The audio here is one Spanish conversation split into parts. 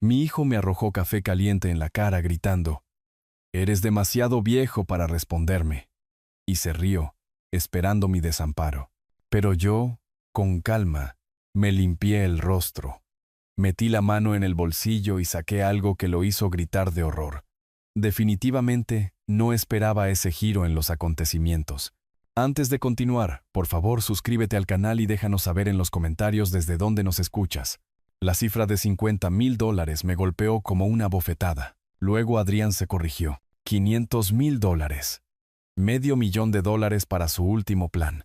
Mi hijo me arrojó café caliente en la cara gritando, «Eres demasiado viejo para responderme», y se rió, esperando mi desamparo. Pero yo, con calma, me limpié el rostro. Metí la mano en el bolsillo y saqué algo que lo hizo gritar de horror. Definitivamente, no esperaba ese giro en los acontecimientos. Antes de continuar, por favor suscríbete al canal y déjanos saber en los comentarios desde dónde nos escuchas. La cifra de $50,000 me golpeó como una bofetada. Luego Adrián se corrigió. $500,000. $500,000 para su último plan.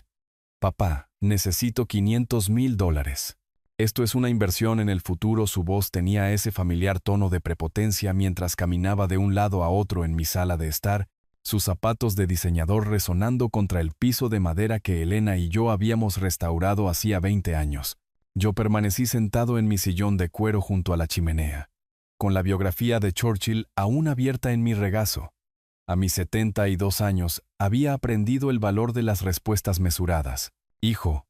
Papá, necesito $500,000. Esto es una inversión en el futuro. Su voz tenía ese familiar tono de prepotencia mientras caminaba de un lado a otro en mi sala de estar, sus zapatos de diseñador resonando contra el piso de madera que Elena y yo habíamos restaurado hacía 20 años. Yo permanecí sentado en mi sillón de cuero junto a la chimenea, con la biografía de Churchill aún abierta en mi regazo. A mis 72 años, había aprendido el valor de las respuestas mesuradas. Hijo,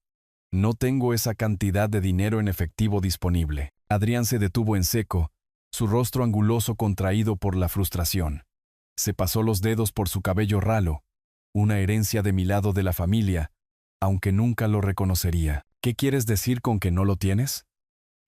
no tengo esa cantidad de dinero en efectivo disponible. Adrián se detuvo en seco, su rostro anguloso contraído por la frustración. Se pasó los dedos por su cabello ralo, una herencia de mi lado de la familia, aunque nunca lo reconocería. ¿Qué quieres decir con que no lo tienes?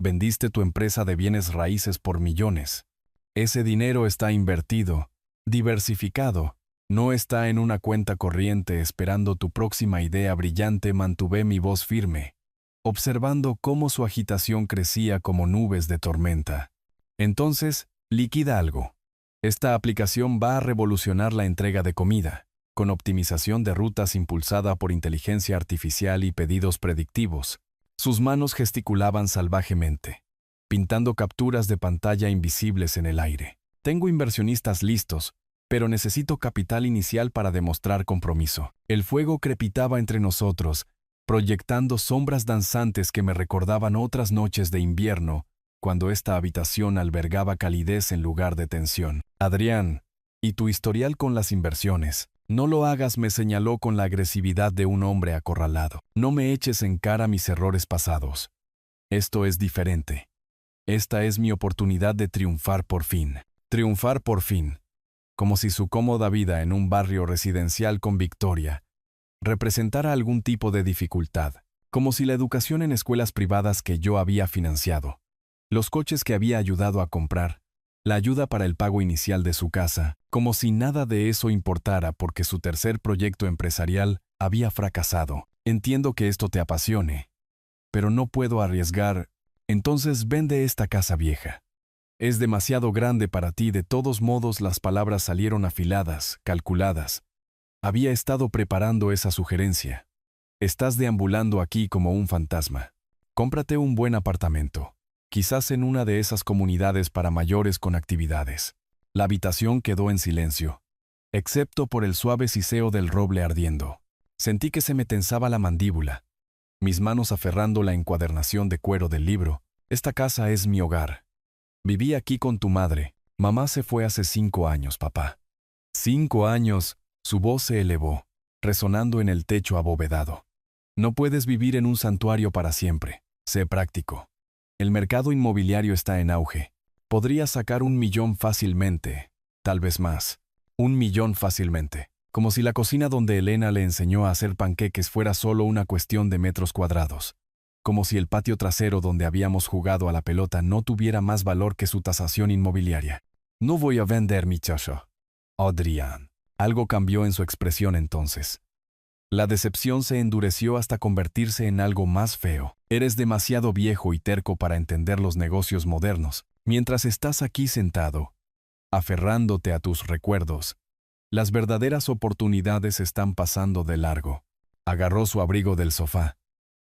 Vendiste tu empresa de bienes raíces por millones. Ese dinero está invertido, diversificado. No está en una cuenta corriente esperando tu próxima idea brillante. Mantuve mi voz firme, observando cómo su agitación crecía como nubes de tormenta. Entonces, liquida algo. Esta aplicación va a revolucionar la entrega de comida, con optimización de rutas impulsada por inteligencia artificial y pedidos predictivos. Sus manos gesticulaban salvajemente, pintando capturas de pantalla invisibles en el aire. Tengo inversionistas listos, pero necesito capital inicial para demostrar compromiso. El fuego crepitaba entre nosotros, proyectando sombras danzantes que me recordaban otras noches de invierno, cuando esta habitación albergaba calidez en lugar de tensión. Adrián, ¿y tu historial con las inversiones? No lo hagas, me señaló con la agresividad de un hombre acorralado. No me eches en cara mis errores pasados. Esto es diferente. Esta es mi oportunidad de triunfar por fin. Triunfar por fin. Como si su cómoda vida en un barrio residencial con Victoria representara algún tipo de dificultad, como si la educación en escuelas privadas que yo había financiado, los coches que había ayudado a comprar, la ayuda para el pago inicial de su casa, como si nada de eso importara porque su tercer proyecto empresarial había fracasado. Entiendo que esto te apasione, pero no puedo arriesgar. Entonces vende esta casa vieja. Es demasiado grande para ti. De todos modos, las palabras salieron afiladas, calculadas. Había estado preparando esa sugerencia. Estás deambulando aquí como un fantasma. Cómprate un buen apartamento, quizás en una de esas comunidades para mayores con actividades. La habitación quedó en silencio, excepto por el suave siseo del roble ardiendo. Sentí que se me tensaba la mandíbula, mis manos aferrando la encuadernación de cuero del libro. Esta casa es mi hogar. Viví aquí con tu madre. Mamá se fue hace 5 años, papá. 5 años, su voz se elevó, resonando en el techo abovedado. No puedes vivir en un santuario para siempre. Sé práctico. El mercado inmobiliario está en auge. Podrías sacar 1,000,000 fácilmente, tal vez más. 1,000,000 fácilmente. Como si la cocina donde Elena le enseñó a hacer panqueques fuera solo una cuestión de metros cuadrados. Como si el patio trasero donde habíamos jugado a la pelota no tuviera más valor que su tasación inmobiliaria. No voy a vender mi chocho. Adrián. Algo cambió en su expresión entonces. La decepción se endureció hasta convertirse en algo más feo. Eres demasiado viejo y terco para entender los negocios modernos. Mientras estás aquí sentado, aferrándote a tus recuerdos, las verdaderas oportunidades están pasando de largo. Agarró su abrigo del sofá,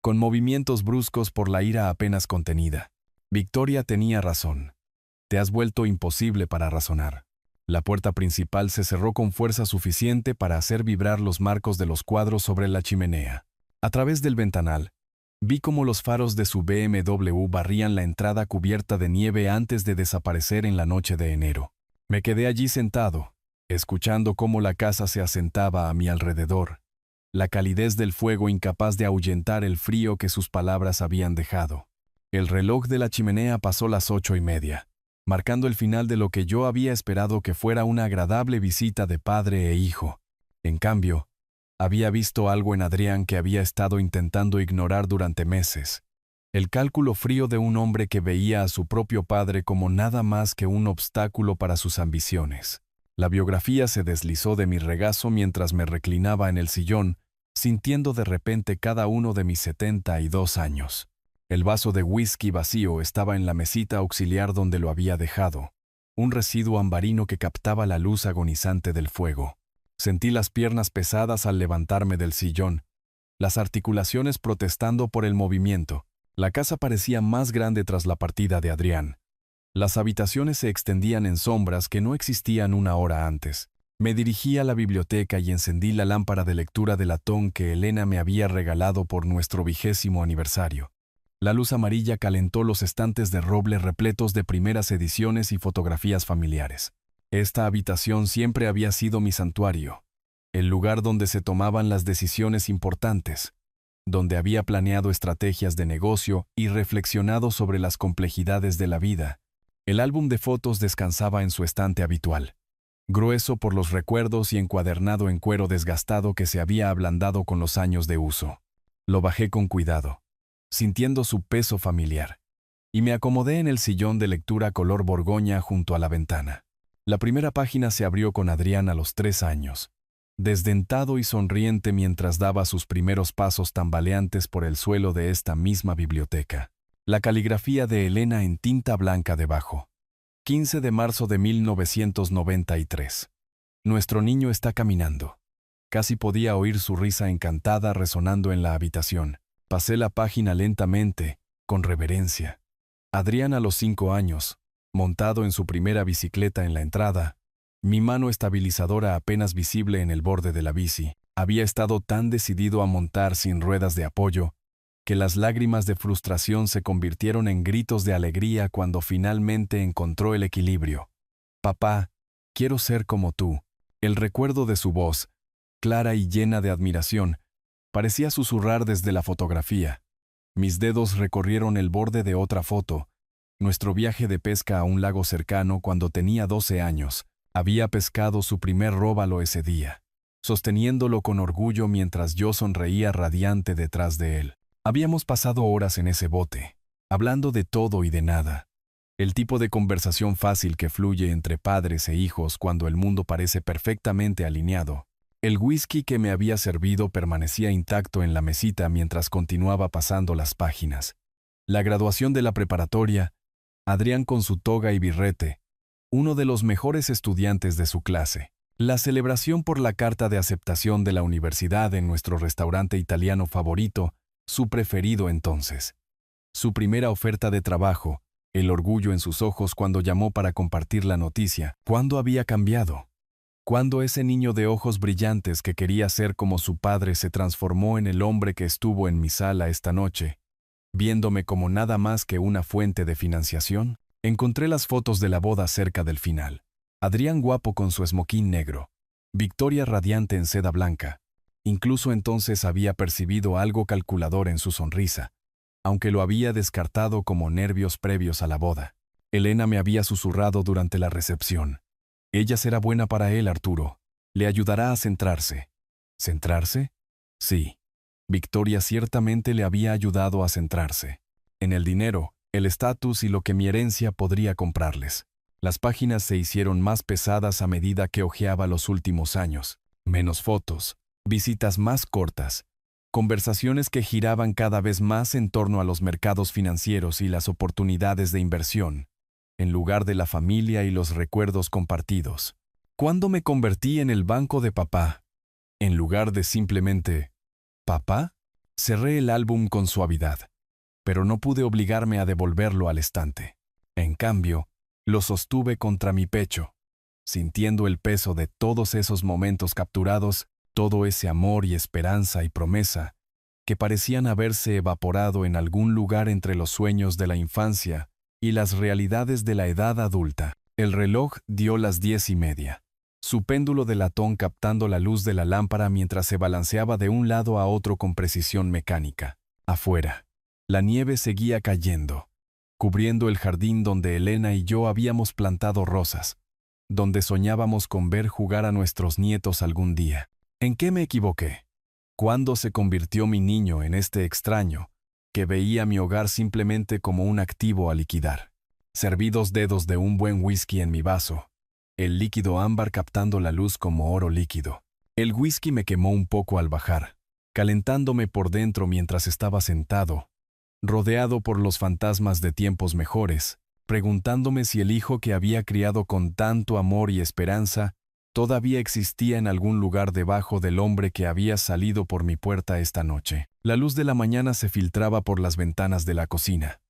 con movimientos bruscos por la ira apenas contenida. Victoria tenía razón. Te has vuelto imposible para razonar. La puerta principal se cerró con fuerza suficiente para hacer vibrar los marcos de los cuadros sobre la chimenea. A través del ventanal, vi cómo los faros de su BMW barrían la entrada cubierta de nieve antes de desaparecer en la noche de enero. Me quedé allí sentado, escuchando cómo la casa se asentaba a mi alrededor, la calidez del fuego incapaz de ahuyentar el frío que sus palabras habían dejado. El reloj de la chimenea pasó las 8:30. marcando el final de lo que yo había esperado que fuera una agradable visita de padre e hijo. En cambio, había visto algo en Adrián que había estado intentando ignorar durante meses. El cálculo frío de un hombre que veía a su propio padre como nada más que un obstáculo para sus ambiciones. La biografía se deslizó de mi regazo mientras me reclinaba en el sillón, sintiendo de repente cada uno de mis 72 años. El vaso de whisky vacío estaba en la mesita auxiliar donde lo había dejado, un residuo ambarino que captaba la luz agonizante del fuego. Sentí las piernas pesadas al levantarme del sillón, las articulaciones protestando por el movimiento. La casa parecía más grande tras la partida de Adrián. Las habitaciones se extendían en sombras que no existían una hora antes. Me dirigí a la biblioteca y encendí la lámpara de lectura de latón que Elena me había regalado por nuestro 20º aniversario. La luz amarilla calentó los estantes de roble repletos de primeras ediciones y fotografías familiares. Esta habitación siempre había sido mi santuario, el lugar donde se tomaban las decisiones importantes, donde había planeado estrategias de negocio y reflexionado sobre las complejidades de la vida. El álbum de fotos descansaba en su estante habitual, grueso por los recuerdos y encuadernado en cuero desgastado que se había ablandado con los años de uso. Lo bajé con cuidado, sintiendo su peso familiar, y me acomodé en el sillón de lectura color borgoña junto a la ventana. La primera página se abrió con Adrián a los 3 años, desdentado y sonriente mientras daba sus primeros pasos tambaleantes por el suelo de esta misma biblioteca. La caligrafía de Elena en tinta blanca debajo. 15 de marzo de 1993. Nuestro niño está caminando. Casi podía oír su risa encantada resonando en la habitación. Pasé la página lentamente, con reverencia. Adrián a los 5 años, montado en su primera bicicleta en la entrada, mi mano estabilizadora apenas visible en el borde de la bici, había estado tan decidido a montar sin ruedas de apoyo, que las lágrimas de frustración se convirtieron en gritos de alegría cuando finalmente encontró el equilibrio. Papá, quiero ser como tú. El recuerdo de su voz, clara y llena de admiración, parecía susurrar desde la fotografía. Mis dedos recorrieron el borde de otra foto, nuestro viaje de pesca a un lago cercano cuando tenía 12 años. Había pescado su primer róbalo ese día, sosteniéndolo con orgullo mientras yo sonreía radiante detrás de él. Habíamos pasado horas en ese bote, hablando de todo y de nada. El tipo de conversación fácil que fluye entre padres e hijos cuando el mundo parece perfectamente alineado. El whisky que me había servido permanecía intacto en la mesita mientras continuaba pasando las páginas. La graduación de la preparatoria, Adrián con su toga y birrete, uno de los mejores estudiantes de su clase. La celebración por la carta de aceptación de la universidad en nuestro restaurante italiano favorito, su preferido entonces. Su primera oferta de trabajo, el orgullo en sus ojos cuando llamó para compartir la noticia. ¿Cuándo había cambiado? ¿Cuándo ese niño de ojos brillantes que quería ser como su padre se transformó en el hombre que estuvo en mi sala esta noche, viéndome como nada más que una fuente de financiación? Encontré las fotos de la boda cerca del final. Adrián guapo con su esmoquín negro, Victoria radiante en seda blanca. Incluso entonces había percibido algo calculador en su sonrisa, aunque lo había descartado como nervios previos a la boda. Elena me había susurrado durante la recepción. Ella será buena para él, Arturo. Le ayudará a centrarse. ¿Centrarse? Sí. Victoria ciertamente le había ayudado a centrarse. En el dinero, el estatus y lo que mi herencia podría comprarles. Las páginas se hicieron más pesadas a medida que hojeaba los últimos años. Menos fotos, visitas más cortas, conversaciones que giraban cada vez más en torno a los mercados financieros y las oportunidades de inversión, en lugar de la familia y los recuerdos compartidos. ¿Cuándo me convertí en el banco de papá? En lugar de simplemente, ¿papá? Cerré el álbum con suavidad, pero no pude obligarme a devolverlo al estante. En cambio, lo sostuve contra mi pecho, sintiendo el peso de todos esos momentos capturados, todo ese amor y esperanza y promesa, que parecían haberse evaporado en algún lugar entre los sueños de la infancia y las realidades de la edad adulta. El reloj dio las 10:30. Su péndulo de latón captando la luz de la lámpara mientras se balanceaba de un lado a otro con precisión mecánica. Afuera, la nieve seguía cayendo, cubriendo el jardín donde Elena y yo habíamos plantado rosas, donde soñábamos con ver jugar a nuestros nietos algún día. ¿En qué me equivoqué? ¿Cuándo se convirtió mi niño en este extraño, que veía mi hogar simplemente como un activo a liquidar? Serví 2 dedos de un buen whisky en mi vaso, el líquido ámbar captando la luz como oro líquido. El whisky me quemó un poco al bajar, calentándome por dentro mientras estaba sentado, rodeado por los fantasmas de tiempos mejores, preguntándome si el hijo que había criado con tanto amor y esperanza todavía existía en algún lugar debajo del hombre que había salido por mi puerta esta noche. La luz de la mañana se filtraba por las ventanas de la cocina,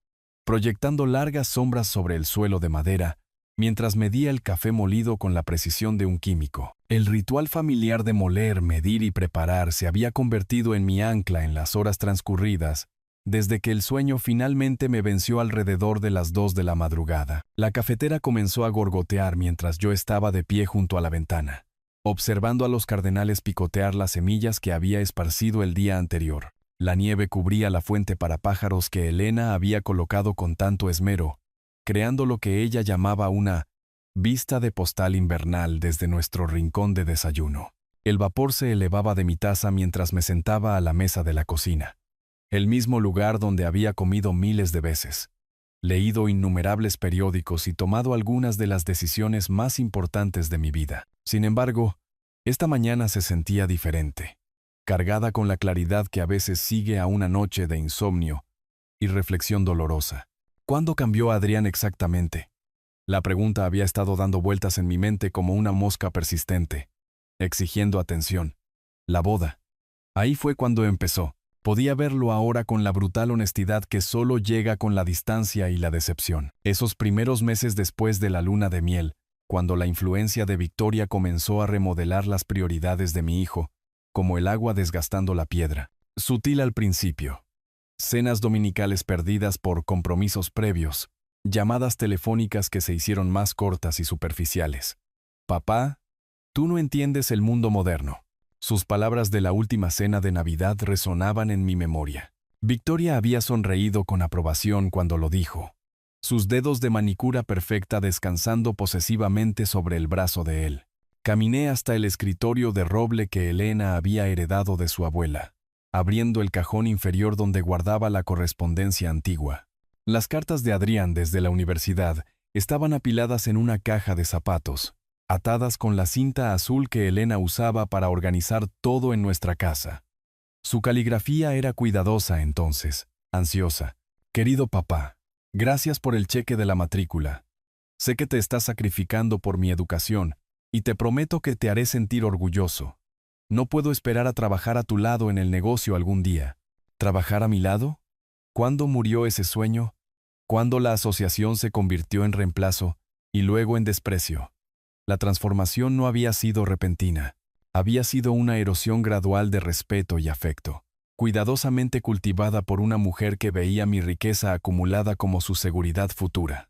proyectando largas sombras sobre el suelo de madera, mientras medía el café molido con la precisión de un químico. El ritual familiar de moler, medir y preparar se había convertido en mi ancla en las horas transcurridas, desde que el sueño finalmente me venció alrededor de las 2 de la madrugada. La cafetera comenzó a gorgotear mientras yo estaba de pie junto a la ventana, observando a los cardenales picotear las semillas que había esparcido el día anterior. La nieve cubría la fuente para pájaros que Elena había colocado con tanto esmero, creando lo que ella llamaba una vista de postal invernal desde nuestro rincón de desayuno. El vapor se elevaba de mi taza mientras me sentaba a la mesa de la cocina, el mismo lugar donde había comido miles de veces, leído innumerables periódicos y tomado algunas de las decisiones más importantes de mi vida. Sin embargo, esta mañana se sentía diferente, cargada con la claridad que a veces sigue a una noche de insomnio y reflexión dolorosa. ¿Cuándo cambió Adrián exactamente? La pregunta había estado dando vueltas en mi mente como una mosca persistente, exigiendo atención. La boda. Ahí fue cuando empezó. Podía verlo ahora con la brutal honestidad que solo llega con la distancia y la decepción. Esos primeros meses después de la luna de miel, cuando la influencia de Victoria comenzó a remodelar las prioridades de mi hijo, como el agua desgastando la piedra. Sutil al principio. Cenas dominicales perdidas por compromisos previos, llamadas telefónicas que se hicieron más cortas y superficiales. Papá, tú no entiendes el mundo moderno. Sus palabras de la última cena de Navidad resonaban en mi memoria. Victoria había sonreído con aprobación cuando lo dijo, sus dedos de manicura perfecta descansando posesivamente sobre el brazo de él. Caminé hasta el escritorio de roble que Elena había heredado de su abuela, abriendo el cajón inferior donde guardaba la correspondencia antigua. Las cartas de Adrián desde la universidad estaban apiladas en una caja de zapatos, atadas con la cinta azul que Elena usaba para organizar todo en nuestra casa. Su caligrafía era cuidadosa entonces, ansiosa. Querido papá, gracias por el cheque de la matrícula. Sé que te estás sacrificando por mi educación, y te prometo que te haré sentir orgulloso. No puedo esperar a trabajar a tu lado en el negocio algún día. ¿Trabajar a mi lado? ¿Cuándo murió ese sueño? ¿Cuándo la asociación se convirtió en reemplazo y luego en desprecio? La transformación no había sido repentina. Había sido una erosión gradual de respeto y afecto, cuidadosamente cultivada por una mujer que veía mi riqueza acumulada como su seguridad futura.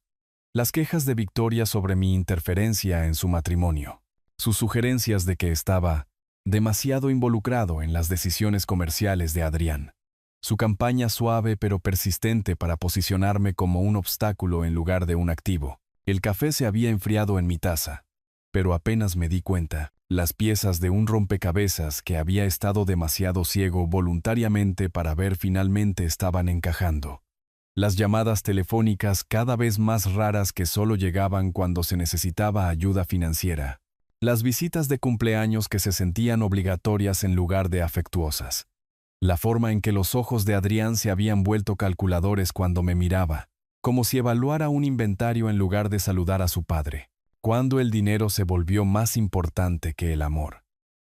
Las quejas de Victoria sobre mi interferencia en su matrimonio, sus sugerencias de que estaba demasiado involucrado en las decisiones comerciales de Adrián, su campaña suave pero persistente para posicionarme como un obstáculo en lugar de un activo. El café se había enfriado en mi taza, pero apenas me di cuenta, las piezas de un rompecabezas que había estado demasiado ciego voluntariamente para ver finalmente estaban encajando. Las llamadas telefónicas cada vez más raras que solo llegaban cuando se necesitaba ayuda financiera. Las visitas de cumpleaños que se sentían obligatorias en lugar de afectuosas. La forma en que los ojos de Adrián se habían vuelto calculadores cuando me miraba, como si evaluara un inventario en lugar de saludar a su padre. Cuando el dinero se volvió más importante que el amor.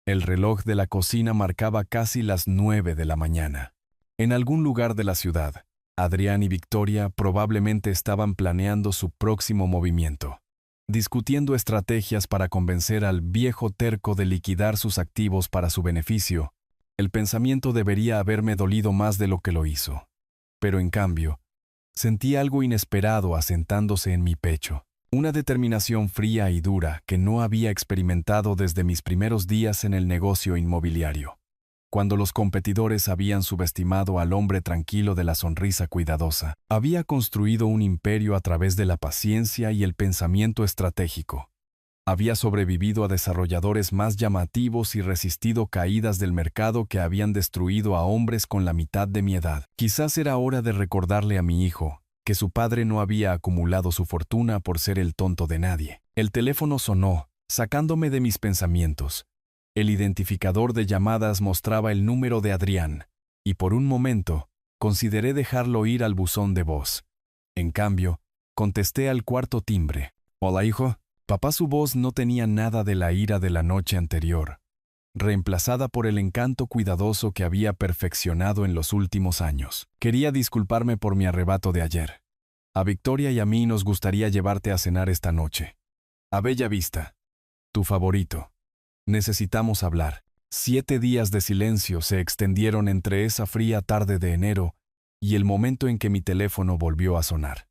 El reloj de la cocina marcaba casi las 9 de la mañana. En algún lugar de la ciudad, Adrián y Victoria probablemente estaban planeando su próximo movimiento, discutiendo estrategias para convencer al viejo terco de liquidar sus activos para su beneficio. El pensamiento debería haberme dolido más de lo que lo hizo. Pero en cambio, sentí algo inesperado asentándose en mi pecho. Una determinación fría y dura que no había experimentado desde mis primeros días en el negocio inmobiliario. cuando los competidores habían subestimado al hombre tranquilo de la sonrisa cuidadosa. Había construido un imperio a través de la paciencia y el pensamiento estratégico. Había sobrevivido a desarrolladores más llamativos y resistido caídas del mercado que habían destruido a hombres con la mitad de mi edad. Quizás era hora de recordarle a mi hijo que su padre no había acumulado su fortuna por ser el tonto de nadie. El teléfono sonó, sacándome de mis pensamientos. El identificador de llamadas mostraba el número de Adrián, y por un momento consideré dejarlo ir al buzón de voz. En cambio, contesté al cuarto timbre. «Hola, hijo». Papá, su voz no tenía nada de la ira de la noche anterior, reemplazada por el encanto cuidadoso que había perfeccionado en los últimos años. «Quería disculparme por mi arrebato de ayer. A Victoria y a mí nos gustaría llevarte a cenar esta noche. A Bella Vista. Tu favorito. Necesitamos hablar». 7 días de silencio se extendieron entre esa fría tarde de enero y el momento en que mi teléfono volvió a sonar.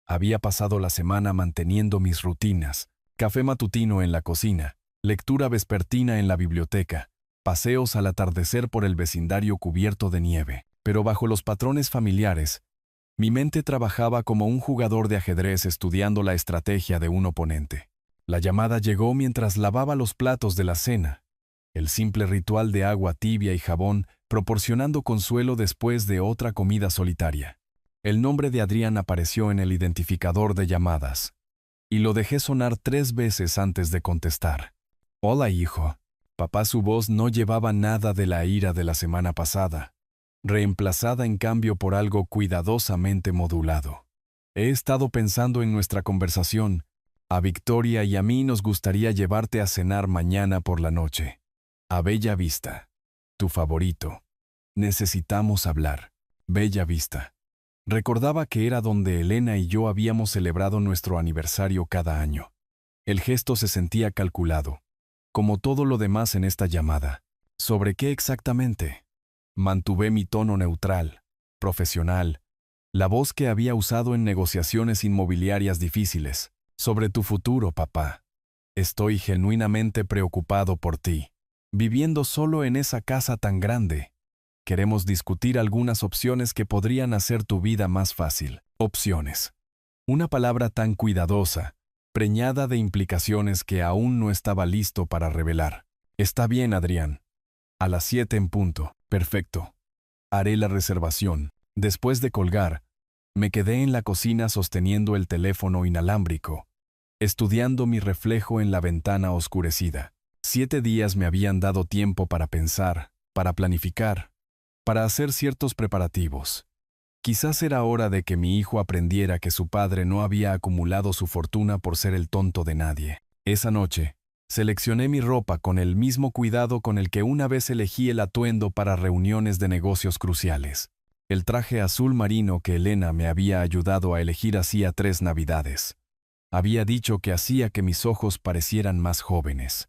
Había pasado la semana manteniendo mis rutinas: café matutino en la cocina, lectura vespertina en la biblioteca, paseos al atardecer por el vecindario cubierto de nieve. Pero bajo los patrones familiares, mi mente trabajaba como un jugador de ajedrez estudiando la estrategia de un oponente. La llamada llegó mientras lavaba los platos de la cena, el simple ritual de agua tibia y jabón proporcionando consuelo después de otra comida solitaria. El nombre de Adrián apareció en el identificador de llamadas, y lo dejé sonar 3 veces antes de contestar. «Hola, hijo». Papá, su voz no llevaba nada de la ira de la semana pasada, reemplazada en cambio por algo cuidadosamente modulado. «He estado pensando en nuestra conversación. A Victoria y a mí nos gustaría llevarte a cenar mañana por la noche. A Bella Vista. Tu favorito. Necesitamos hablar. Bella Vista». Recordaba que era donde Elena y yo habíamos celebrado nuestro aniversario cada año. El gesto se sentía calculado, como todo lo demás en esta llamada. ¿Sobre qué exactamente? Mantuve mi tono neutral, profesional, la voz que había usado en negociaciones inmobiliarias difíciles. «Sobre tu futuro, papá. Estoy genuinamente preocupado por ti. Viviendo solo en esa casa tan grande. Queremos discutir algunas opciones que podrían hacer tu vida más fácil». Opciones. Una palabra tan cuidadosa, preñada de implicaciones que aún no estaba listo para revelar. «Está bien, Adrián. A las 7 en punto. Perfecto. Haré la reservación». Después de colgar, me quedé en la cocina sosteniendo el teléfono inalámbrico, estudiando mi reflejo en la ventana oscurecida. 7 días me habían dado tiempo para pensar, para planificar, para hacer ciertos preparativos. Quizás era hora de que mi hijo aprendiera que su padre no había acumulado su fortuna por ser el tonto de nadie. Esa noche, seleccioné mi ropa con el mismo cuidado con el que una vez elegí el atuendo para reuniones de negocios cruciales. El traje azul marino que Elena me había ayudado a elegir hacía 3 navidades. Había dicho que hacía que mis ojos parecieran más jóvenes.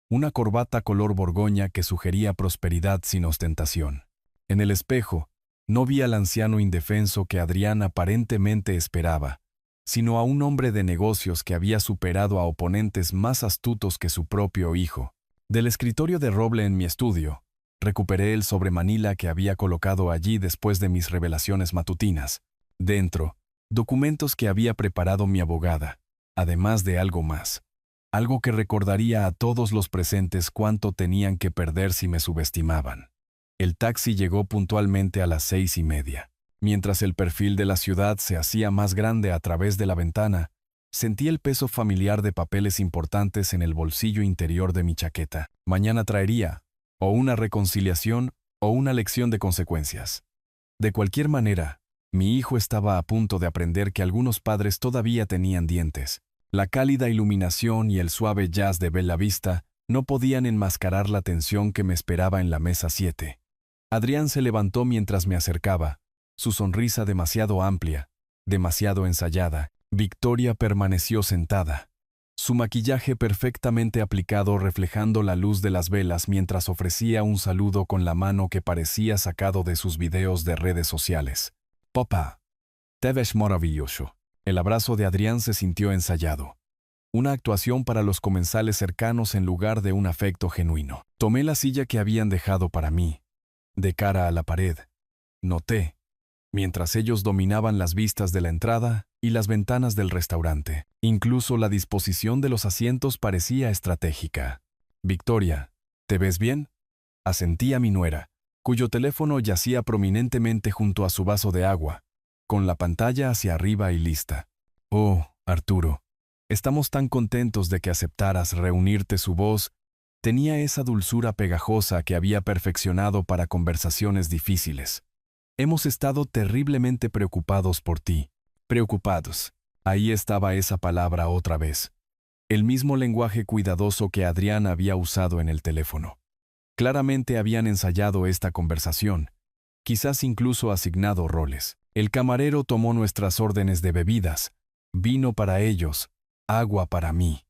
Una corbata color borgoña que sugería prosperidad sin ostentación. En el espejo, no vi al anciano indefenso que Adrián aparentemente esperaba, sino a un hombre de negocios que había superado a oponentes más astutos que su propio hijo. Del escritorio de roble en mi estudio, recuperé el sobremanila que había colocado allí después de mis revelaciones matutinas. Dentro, documentos que había preparado mi abogada, además de algo más. Algo que recordaría a todos los presentes cuánto tenían que perder si me subestimaban. El taxi llegó puntualmente a las 6:30. Mientras el perfil de la ciudad se hacía más grande a través de la ventana, sentí el peso familiar de papeles importantes en el bolsillo interior de mi chaqueta. Mañana traería o una reconciliación o una lección de consecuencias. De cualquier manera, mi hijo estaba a punto de aprender que algunos padres todavía tenían dientes. La cálida iluminación y el suave jazz de Bella Vista no podían enmascarar la tensión que me esperaba en la mesa 7. Adrián se levantó mientras me acercaba, su sonrisa demasiado amplia, demasiado ensayada. Victoria permaneció sentada, su maquillaje perfectamente aplicado reflejando la luz de las velas mientras ofrecía un saludo con la mano que parecía sacado de sus videos de redes sociales. «Papá, te ves maravilloso». El abrazo de Adrián se sintió ensayado. Una actuación para los comensales cercanos en lugar de un afecto genuino. Tomé la silla que habían dejado para mí, de cara a la pared. Noté, mientras ellos dominaban las vistas de la entrada y las ventanas del restaurante. Incluso la disposición de los asientos parecía estratégica. «Victoria, ¿te ves bien?», asentí a mi nuera, cuyo teléfono yacía prominentemente junto a su vaso de agua, con la pantalla hacia arriba y lista. «Oh, Arturo, estamos tan contentos de que aceptaras reunirte». Su voz tenía esa dulzura pegajosa que había perfeccionado para conversaciones difíciles. «Hemos estado terriblemente preocupados por ti». Preocupados. Ahí estaba esa palabra otra vez. El mismo lenguaje cuidadoso que Adrián había usado en el teléfono. Claramente habían ensayado esta conversación, quizás incluso asignado roles. El camarero tomó nuestras órdenes de bebidas, vino para ellos, agua para mí.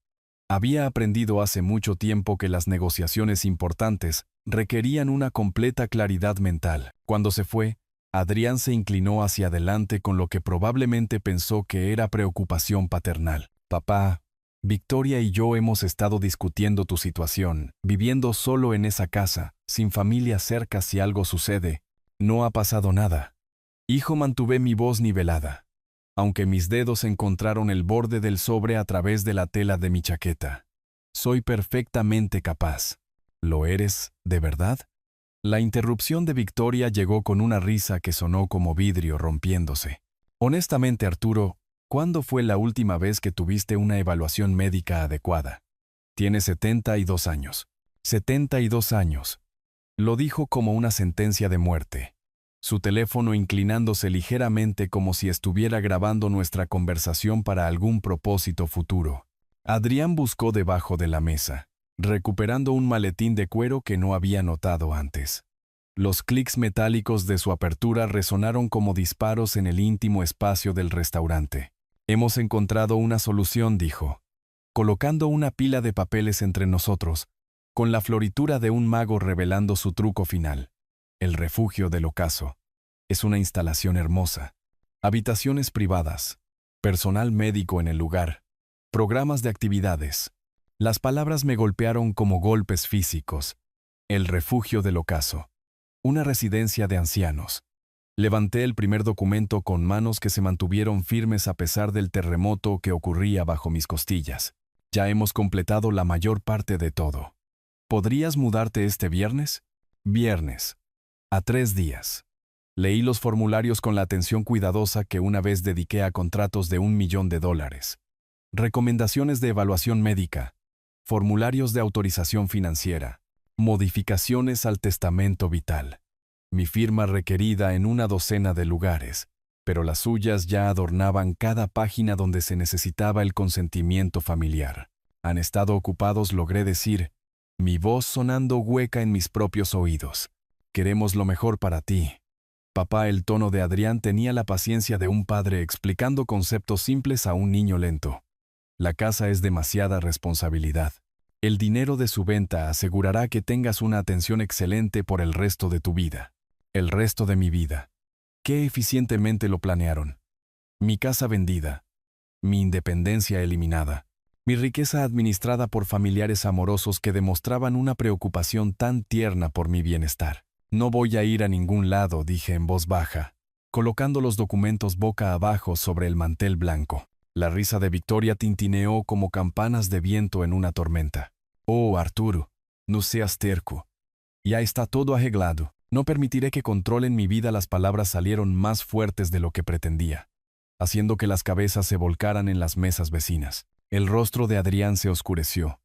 Había aprendido hace mucho tiempo que las negociaciones importantes requerían una completa claridad mental. Cuando se fue, Adrián se inclinó hacia adelante con lo que probablemente pensó que era preocupación paternal. «Papá, Victoria y yo hemos estado discutiendo tu situación, viviendo solo en esa casa, sin familia cerca si algo sucede. No ha pasado nada». «Hijo», mantuve mi voz nivelada, aunque mis dedos encontraron el borde del sobre a través de la tela de mi chaqueta. «Soy perfectamente capaz». «¿Lo eres, de verdad?». La interrupción de Victoria llegó con una risa que sonó como vidrio rompiéndose. «Honestamente, Arturo, ¿cuándo fue la última vez que tuviste una evaluación médica adecuada? Tienes 72 años. 72 años». Lo dijo como una sentencia de muerte, su teléfono inclinándose ligeramente como si estuviera grabando nuestra conversación para algún propósito futuro. Adrián buscó debajo de la mesa, recuperando un maletín de cuero que no había notado antes. Los clics metálicos de su apertura resonaron como disparos en el íntimo espacio del restaurante. «Hemos encontrado una solución», dijo, colocando una pila de papeles entre nosotros, con la floritura de un mago revelando su truco final. «El refugio del ocaso. Es una instalación hermosa. Habitaciones privadas, personal médico en el lugar, programas de actividades». Las palabras me golpearon como golpes físicos. «El refugio del ocaso. Una residencia de ancianos». Levanté el primer documento con manos que se mantuvieron firmes a pesar del terremoto que ocurría bajo mis costillas. «Ya hemos completado la mayor parte de todo. ¿Podrías mudarte este viernes?». «Viernes. A 3 días». Leí los formularios con la atención cuidadosa que una vez dediqué a contratos de $1 millón. Recomendaciones de evaluación médica. Formularios de autorización financiera. Modificaciones al testamento vital. Mi firma requerida en una docena de lugares, pero las suyas ya adornaban cada página donde se necesitaba el consentimiento familiar. «Han estado ocupados», logré decir, mi voz sonando hueca en mis propios oídos. «Queremos lo mejor para ti». «Papá», el tono de Adrián tenía la paciencia de un padre explicando conceptos simples a un niño lento. «La casa es demasiada responsabilidad. El dinero de su venta asegurará que tengas una atención excelente por el resto de tu vida». El resto de mi vida. Qué eficientemente lo planearon. Mi casa vendida. Mi independencia eliminada. Mi riqueza administrada por familiares amorosos que demostraban una preocupación tan tierna por mi bienestar. «No voy a ir a ningún lado», dije en voz baja, colocando los documentos boca abajo sobre el mantel blanco. La risa de Victoria tintineó como campanas de viento en una tormenta. «Oh, Arturo, no seas terco. Ya está todo arreglado. No permitiré que controlen mi vida». Las palabras salieron más fuertes de lo que pretendía, haciendo que las cabezas se volcaran en las mesas vecinas. El rostro de Adrián se oscureció,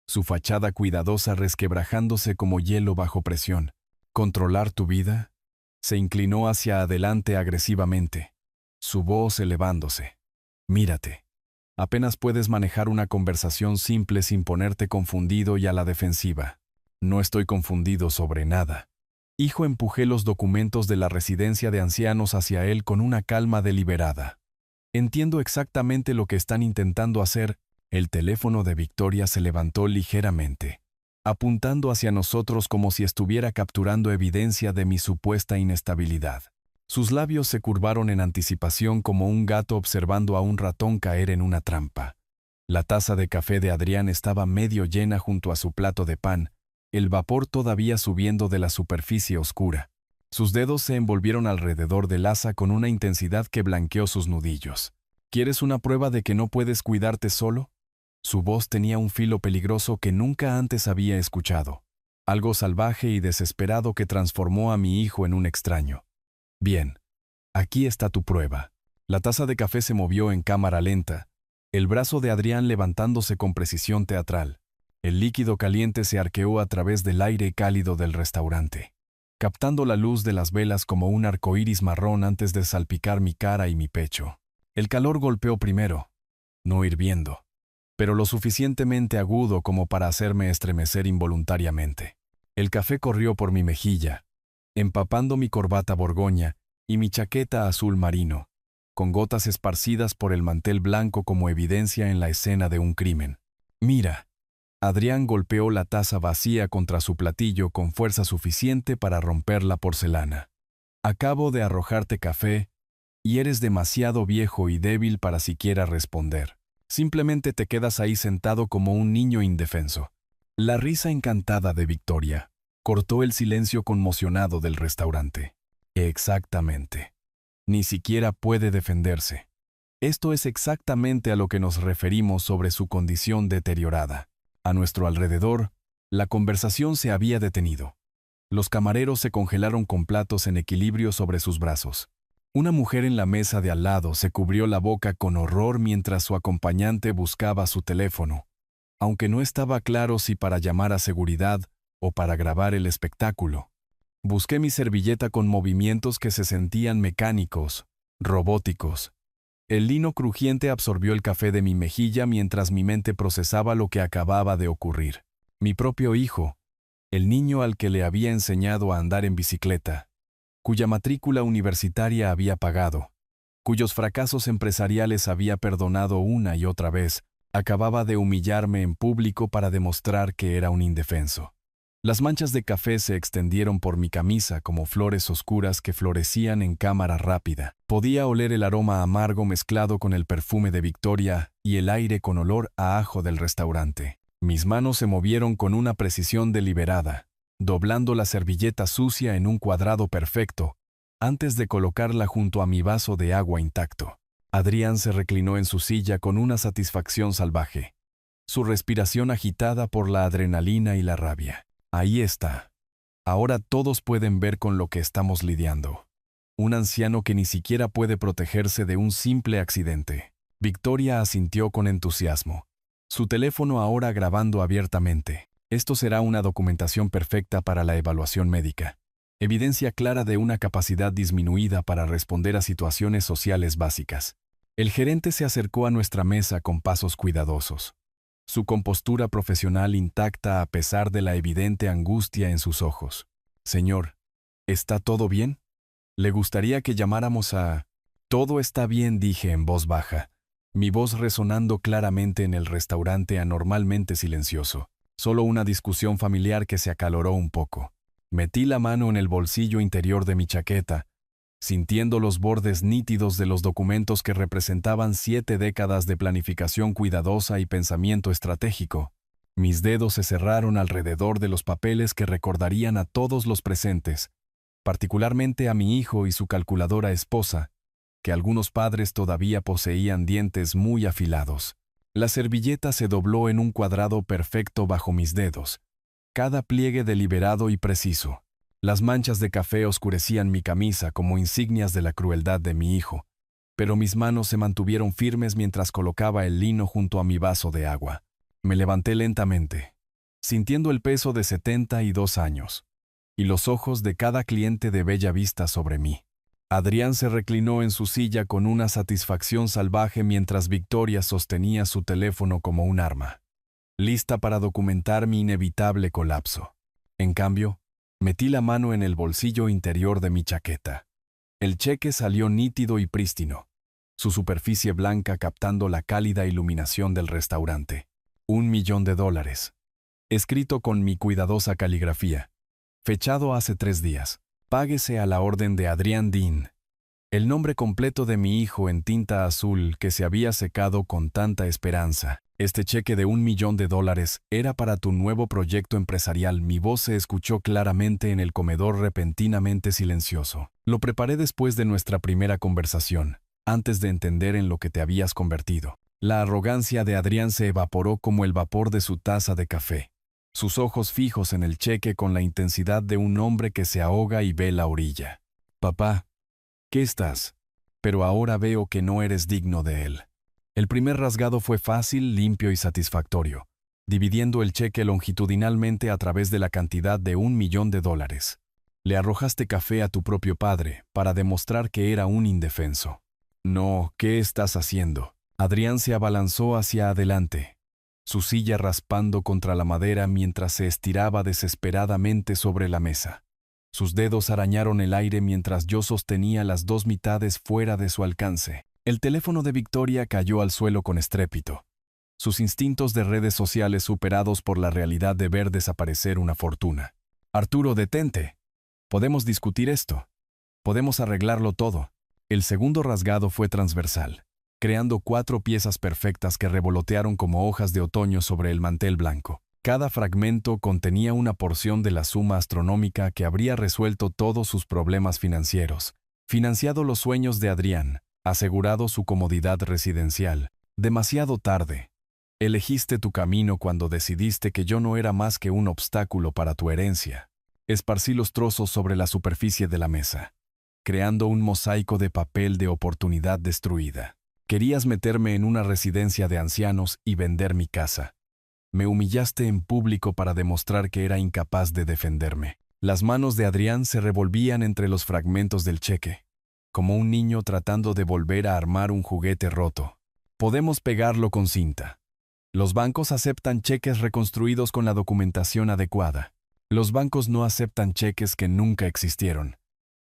su fachada cuidadosa resquebrajándose como hielo bajo presión. «¿Controlar tu vida?». Se inclinó hacia adelante agresivamente, su voz elevándose. «Mírate. Apenas puedes manejar una conversación simple sin ponerte confundido y a la defensiva». «No estoy confundido sobre nada». «Hijo», empujé los documentos de la residencia de ancianos hacia él con una calma deliberada. «Entiendo exactamente lo que están intentando hacer». El teléfono de Victoria se levantó ligeramente, apuntando hacia nosotros como si estuviera capturando evidencia de mi supuesta inestabilidad. Sus labios se curvaron en anticipación como un gato observando a un ratón caer en una trampa. La taza de café de Adrián estaba medio llena junto a su plato de pan, el vapor todavía subiendo de la superficie oscura. Sus dedos se envolvieron alrededor del asa con una intensidad que blanqueó sus nudillos. ¿Quieres una prueba de que no puedes cuidarte solo? Su voz tenía un filo peligroso que nunca antes había escuchado. Algo salvaje y desesperado que transformó a mi hijo en un extraño. Bien, aquí está tu prueba. La taza de café se movió en cámara lenta, el brazo de Adrián levantándose con precisión teatral. El líquido caliente se arqueó a través del aire cálido del restaurante, captando la luz de las velas como un arcoíris marrón antes de salpicar mi cara y mi pecho. El calor golpeó primero, no hirviendo, pero lo suficientemente agudo como para hacerme estremecer involuntariamente. El café corrió por mi mejilla, empapando mi corbata borgoña y mi chaqueta azul marino, con gotas esparcidas por el mantel blanco como evidencia en la escena de un crimen. Mira. Adrián golpeó la taza vacía contra su platillo con fuerza suficiente para romper la porcelana. Acabo de arrojarte café, y eres demasiado viejo y débil para siquiera responder. Simplemente te quedas ahí sentado como un niño indefenso. La risa encantada de Victoria cortó el silencio conmocionado del restaurante. Exactamente. Ni siquiera puede defenderse. Esto es exactamente a lo que nos referimos sobre su condición deteriorada. A nuestro alrededor, la conversación se había detenido. Los camareros se congelaron con platos en equilibrio sobre sus brazos. Una mujer en la mesa de al lado se cubrió la boca con horror mientras su acompañante buscaba su teléfono, aunque no estaba claro si para llamar a seguridad o para grabar el espectáculo. Busqué mi servilleta con movimientos que se sentían mecánicos, robóticos. El lino crujiente absorbió el café de mi mejilla mientras mi mente procesaba lo que acababa de ocurrir. Mi propio hijo, el niño al que le había enseñado a andar en bicicleta, cuya matrícula universitaria había pagado, cuyos fracasos empresariales había perdonado una y otra vez, acababa de humillarme en público para demostrar que era un indefenso. Las manchas de café se extendieron por mi camisa como flores oscuras que florecían en cámara rápida. Podía oler el aroma amargo mezclado con el perfume de Victoria y el aire con olor a ajo del restaurante. Mis manos se movieron con una precisión deliberada, doblando la servilleta sucia en un cuadrado perfecto, antes de colocarla junto a mi vaso de agua intacto. Adrián se reclinó en su silla con una satisfacción salvaje, su respiración agitada por la adrenalina y la rabia. Ahí está. Ahora todos pueden ver con lo que estamos lidiando. Un anciano que ni siquiera puede protegerse de un simple accidente. Victoria asintió con entusiasmo, su teléfono ahora grabando abiertamente. Esto será una documentación perfecta para la evaluación médica. Evidencia clara de una capacidad disminuida para responder a situaciones sociales básicas. El gerente se acercó a nuestra mesa con pasos cuidadosos, su compostura profesional intacta a pesar de la evidente angustia en sus ojos. Señor, ¿está todo bien? ¿Le gustaría que llamáramos a...? Todo está bien, dije en voz baja, mi voz resonando claramente en el restaurante anormalmente silencioso. Solo una discusión familiar que se acaloró un poco. Metí la mano en el bolsillo interior de mi chaqueta, sintiendo los bordes nítidos de los documentos que representaban 7 décadas de planificación cuidadosa y pensamiento estratégico. Mis dedos se cerraron alrededor de los papeles que recordarían a todos los presentes, particularmente a mi hijo y su calculadora esposa, que algunos padres todavía poseían dientes muy afilados. La servilleta se dobló en un cuadrado perfecto bajo mis dedos, cada pliegue deliberado y preciso. Las manchas de café oscurecían mi camisa como insignias de la crueldad de mi hijo, pero mis manos se mantuvieron firmes mientras colocaba el lino junto a mi vaso de agua. Me levanté lentamente, sintiendo el peso de 72 años, y los ojos de cada cliente de bella vista sobre mí. Adrián se reclinó en su silla con una satisfacción salvaje mientras Victoria sostenía su teléfono como un arma, lista para documentar mi inevitable colapso. En cambio, metí la mano en el bolsillo interior de mi chaqueta. El cheque salió nítido y prístino, su superficie blanca captando la cálida iluminación del restaurante. $1.000.000. Escrito con mi cuidadosa caligrafía. Fechado hace 3 días. Páguese a la orden de Adrián Dean. El nombre completo de mi hijo en tinta azul que se había secado con tanta esperanza. Este cheque de $1.000.000 era para tu nuevo proyecto empresarial. Mi voz se escuchó claramente en el comedor repentinamente silencioso. Lo preparé después de nuestra primera conversación, antes de entender en lo que te habías convertido. La arrogancia de Adrián se evaporó como el vapor de su taza de café. Sus ojos fijos en el cheque con la intensidad de un hombre que se ahoga y ve la orilla. Papá, ¿qué estás? Pero ahora veo que no eres digno de él. El primer rasgado fue fácil, limpio y satisfactorio, dividiendo el cheque longitudinalmente a través de la cantidad de $1.000.000. Le arrojaste café a tu propio padre para demostrar que era un indefenso. No, ¿qué estás haciendo? Adrián se abalanzó hacia adelante, su silla raspando contra la madera mientras se estiraba desesperadamente sobre la mesa. Sus dedos arañaron el aire mientras yo sostenía las dos mitades fuera de su alcance. El teléfono de Victoria cayó al suelo con estrépito. Sus instintos de redes sociales superados por la realidad de ver desaparecer una fortuna. Arturo, detente. Podemos discutir esto. Podemos arreglarlo todo. El segundo rasgado fue transversal, creando 4 piezas perfectas que revolotearon como hojas de otoño sobre el mantel blanco. Cada fragmento contenía una porción de la suma astronómica que habría resuelto todos sus problemas financieros, financiado los sueños de Adrián, asegurado su comodidad residencial. Demasiado tarde. Elegiste tu camino cuando decidiste que yo no era más que un obstáculo para tu herencia. Esparcí los trozos sobre la superficie de la mesa, creando un mosaico de papel de oportunidad destruida. Querías meterme en una residencia de ancianos y vender mi casa. Me humillaste en público para demostrar que era incapaz de defenderme. Las manos de Adrián se revolvían entre los fragmentos del cheque, como un niño tratando de volver a armar un juguete roto. Podemos pegarlo con cinta. Los bancos aceptan cheques reconstruidos con la documentación adecuada. Los bancos no aceptan cheques que nunca existieron.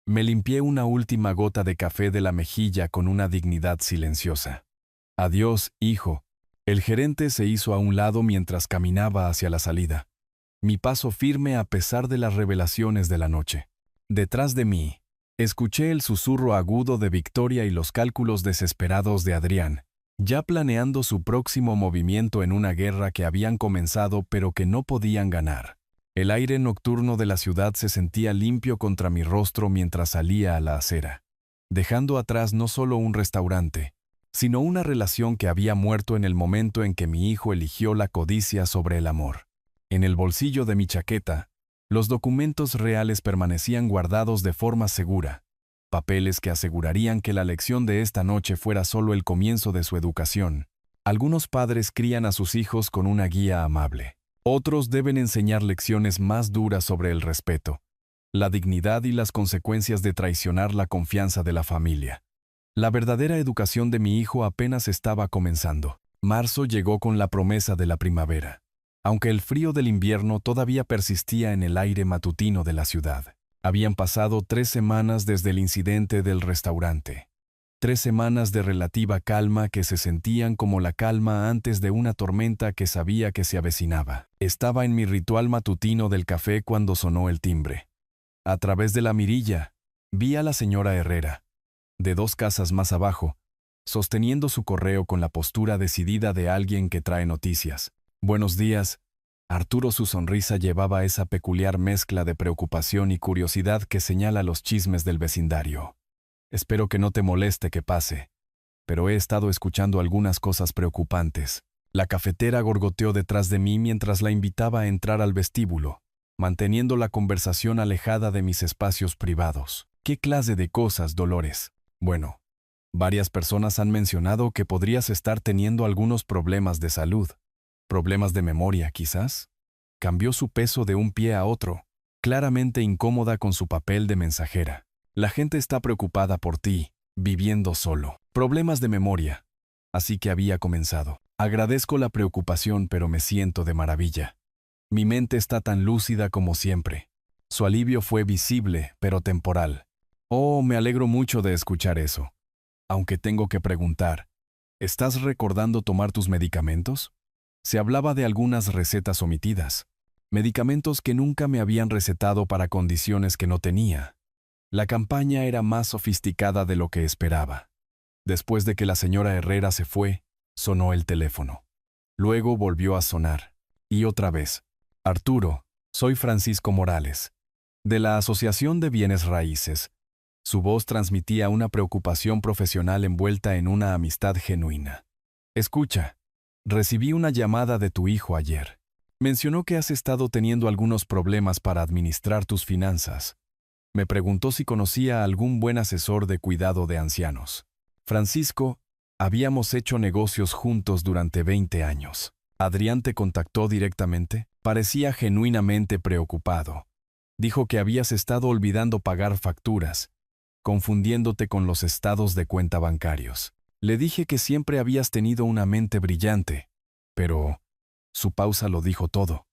Me limpié una última gota de café de la mejilla con una dignidad silenciosa. Adiós, hijo. El gerente se hizo a un lado mientras caminaba hacia la salida. Mi paso firme a pesar de las revelaciones de la noche. Detrás de mí, escuché el susurro agudo de Victoria y los cálculos desesperados de Adrián, ya planeando su próximo movimiento en una guerra que habían comenzado pero que no podían ganar. El aire nocturno de la ciudad se sentía limpio contra mi rostro mientras salía a la acera, dejando atrás no solo un restaurante, sino una relación que había muerto en el momento en que mi hijo eligió la codicia sobre el amor. En el bolsillo de mi chaqueta, los documentos reales permanecían guardados de forma segura, papeles que asegurarían que la lección de esta noche fuera solo el comienzo de su educación. Algunos padres crían a sus hijos con una guía amable. Otros deben enseñar lecciones más duras sobre el respeto, la dignidad y las consecuencias de traicionar la confianza de la familia. La verdadera educación de mi hijo apenas estaba comenzando. Marzo llegó con la promesa de la primavera, aunque el frío del invierno todavía persistía en el aire matutino de la ciudad. Habían pasado 3 semanas desde el incidente del restaurante. 3 semanas de relativa calma que se sentían como la calma antes de una tormenta que sabía que se avecinaba. Estaba en mi ritual matutino del café cuando sonó el timbre. A través de la mirilla, vi a la señora Herrera, de 2 casas más abajo, sosteniendo su correo con la postura decidida de alguien que trae noticias. Buenos días. Arturo, su sonrisa llevaba esa peculiar mezcla de preocupación y curiosidad que señala los chismes del vecindario. Espero que no te moleste que pase, pero he estado escuchando algunas cosas preocupantes. La cafetera gorgoteó detrás de mí mientras la invitaba a entrar al vestíbulo, manteniendo la conversación alejada de mis espacios privados. ¿Qué clase de cosas, Dolores? Bueno, varias personas han mencionado que podrías estar teniendo algunos problemas de salud. ¿Problemas de memoria, quizás? Cambió su peso de un pie a otro, claramente incómoda con su papel de mensajera. La gente está preocupada por ti, viviendo solo. Problemas de memoria. Así que había comenzado. Agradezco la preocupación, pero me siento de maravilla. Mi mente está tan lúcida como siempre. Su alivio fue visible, pero temporal. Oh, me alegro mucho de escuchar eso. Aunque tengo que preguntar, ¿estás recordando tomar tus medicamentos? Se hablaba de algunas recetas omitidas, medicamentos que nunca me habían recetado para condiciones que no tenía. La campaña era más sofisticada de lo que esperaba. Después de que la señora Herrera se fue, sonó el teléfono. Luego volvió a sonar. Y otra vez. Arturo, soy Francisco Morales, de la Asociación de Bienes Raíces. Su voz transmitía una preocupación profesional envuelta en una amistad genuina. Escucha, recibí una llamada de tu hijo ayer. Mencionó que has estado teniendo algunos problemas para administrar tus finanzas. Me preguntó si conocía a algún buen asesor de cuidado de ancianos. Francisco, habíamos hecho negocios juntos durante 20 años. Adrián te contactó directamente. Parecía genuinamente preocupado. Dijo que habías estado olvidando pagar facturas, confundiéndote con los estados de cuenta bancarios. Le dije que siempre habías tenido una mente brillante, pero su pausa lo dijo todo.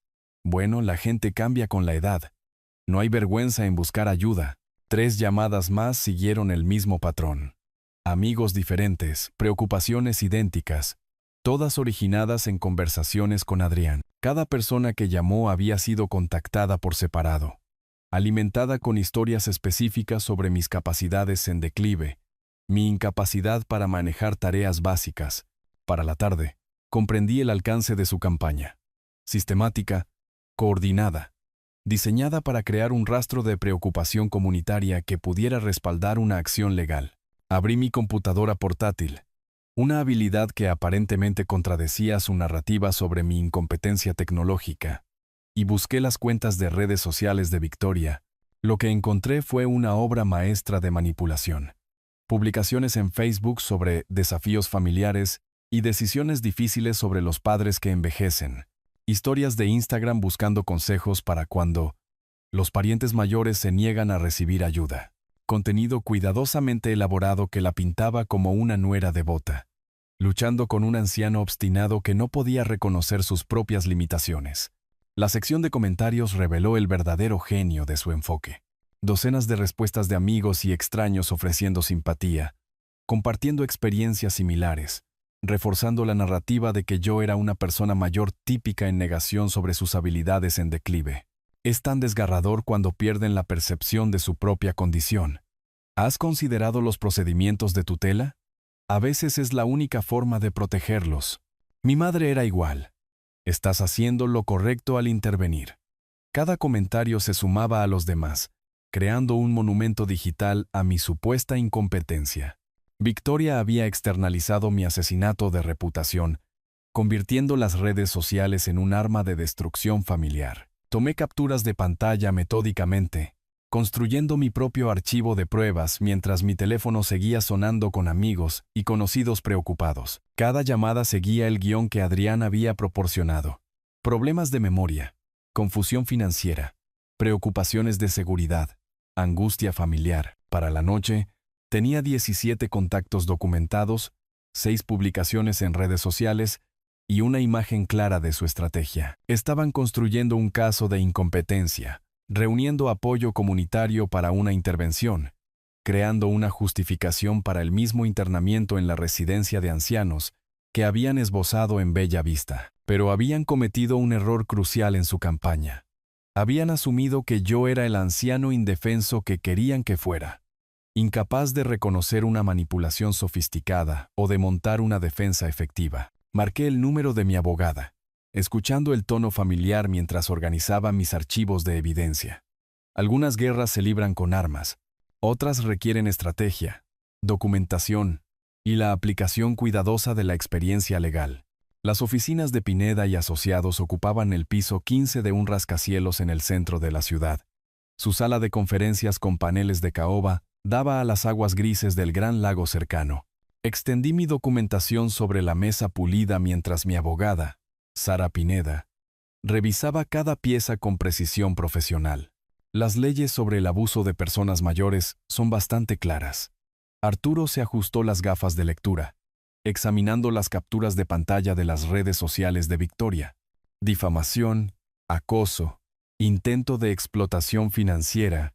Bueno, la gente cambia con la edad. No hay vergüenza en buscar ayuda. 3 llamadas más siguieron el mismo patrón. Amigos diferentes, preocupaciones idénticas, todas originadas en conversaciones con Adrián. Cada persona que llamó había sido contactada por separado, alimentada con historias específicas sobre mis capacidades en declive, mi incapacidad para manejar tareas básicas. Para la tarde, comprendí el alcance de su campaña. Sistemática, coordinada, diseñada para crear un rastro de preocupación comunitaria que pudiera respaldar una acción legal. Abrí mi computadora portátil, una habilidad que aparentemente contradecía su narrativa sobre mi incompetencia tecnológica, y busqué las cuentas de redes sociales de Victoria. Lo que encontré fue una obra maestra de manipulación. Publicaciones en Facebook sobre desafíos familiares y decisiones difíciles sobre los padres que envejecen. Historias de Instagram buscando consejos para cuando los parientes mayores se niegan a recibir ayuda. Contenido cuidadosamente elaborado que la pintaba como una nuera devota, luchando con un anciano obstinado que no podía reconocer sus propias limitaciones. La sección de comentarios reveló el verdadero genio de su enfoque. Docenas de respuestas de amigos y extraños ofreciendo simpatía, compartiendo experiencias similares, reforzando la narrativa de que yo era una persona mayor típica en negación sobre sus habilidades en declive. Es tan desgarrador cuando pierden la percepción de su propia condición. ¿Has considerado los procedimientos de tutela? A veces es la única forma de protegerlos. Mi madre era igual. Estás haciendo lo correcto al intervenir. Cada comentario se sumaba a los demás, creando un monumento digital a mi supuesta incompetencia. Victoria había externalizado mi asesinato de reputación, convirtiendo las redes sociales en un arma de destrucción familiar. Tomé capturas de pantalla metódicamente, construyendo mi propio archivo de pruebas mientras mi teléfono seguía sonando con amigos y conocidos preocupados. Cada llamada seguía el guión que Adrián había proporcionado. Problemas de memoria, confusión financiera, preocupaciones de seguridad, angustia familiar. Para la noche, tenía 17 contactos documentados, 6 publicaciones en redes sociales y una imagen clara de su estrategia. Estaban construyendo un caso de incompetencia, reuniendo apoyo comunitario para una intervención, creando una justificación para el mismo internamiento en la residencia de ancianos que habían esbozado en Bella Vista. Pero habían cometido un error crucial en su campaña. Habían asumido que yo era el anciano indefenso que querían que fuera, incapaz de reconocer una manipulación sofisticada o de montar una defensa efectiva. Marqué el número de mi abogada, escuchando el tono familiar mientras organizaba mis archivos de evidencia. Algunas guerras se libran con armas, otras requieren estrategia, documentación y la aplicación cuidadosa de la experiencia legal. Las oficinas de Pineda y Asociados ocupaban el piso 15 de un rascacielos en el centro de la ciudad. Su sala de conferencias con paneles de caoba daba a las aguas grises del gran lago cercano. Extendí mi documentación sobre la mesa pulida mientras mi abogada, Sara Pineda, revisaba cada pieza con precisión profesional. Las leyes sobre el abuso de personas mayores son bastante claras. Arturo se ajustó las gafas de lectura, examinando las capturas de pantalla de las redes sociales de Victoria. Difamación, acoso, intento de explotación financiera,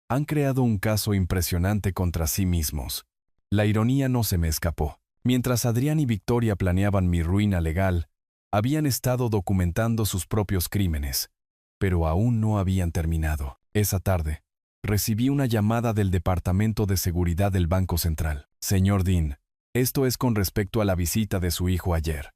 han creado un caso impresionante contra sí mismos. La ironía no se me escapó. Mientras Adrián y Victoria planeaban mi ruina legal, habían estado documentando sus propios crímenes, pero aún no habían terminado. Esa tarde, recibí una llamada del Departamento de Seguridad del Banco Central. Señor Dean, esto es con respecto a la visita de su hijo ayer.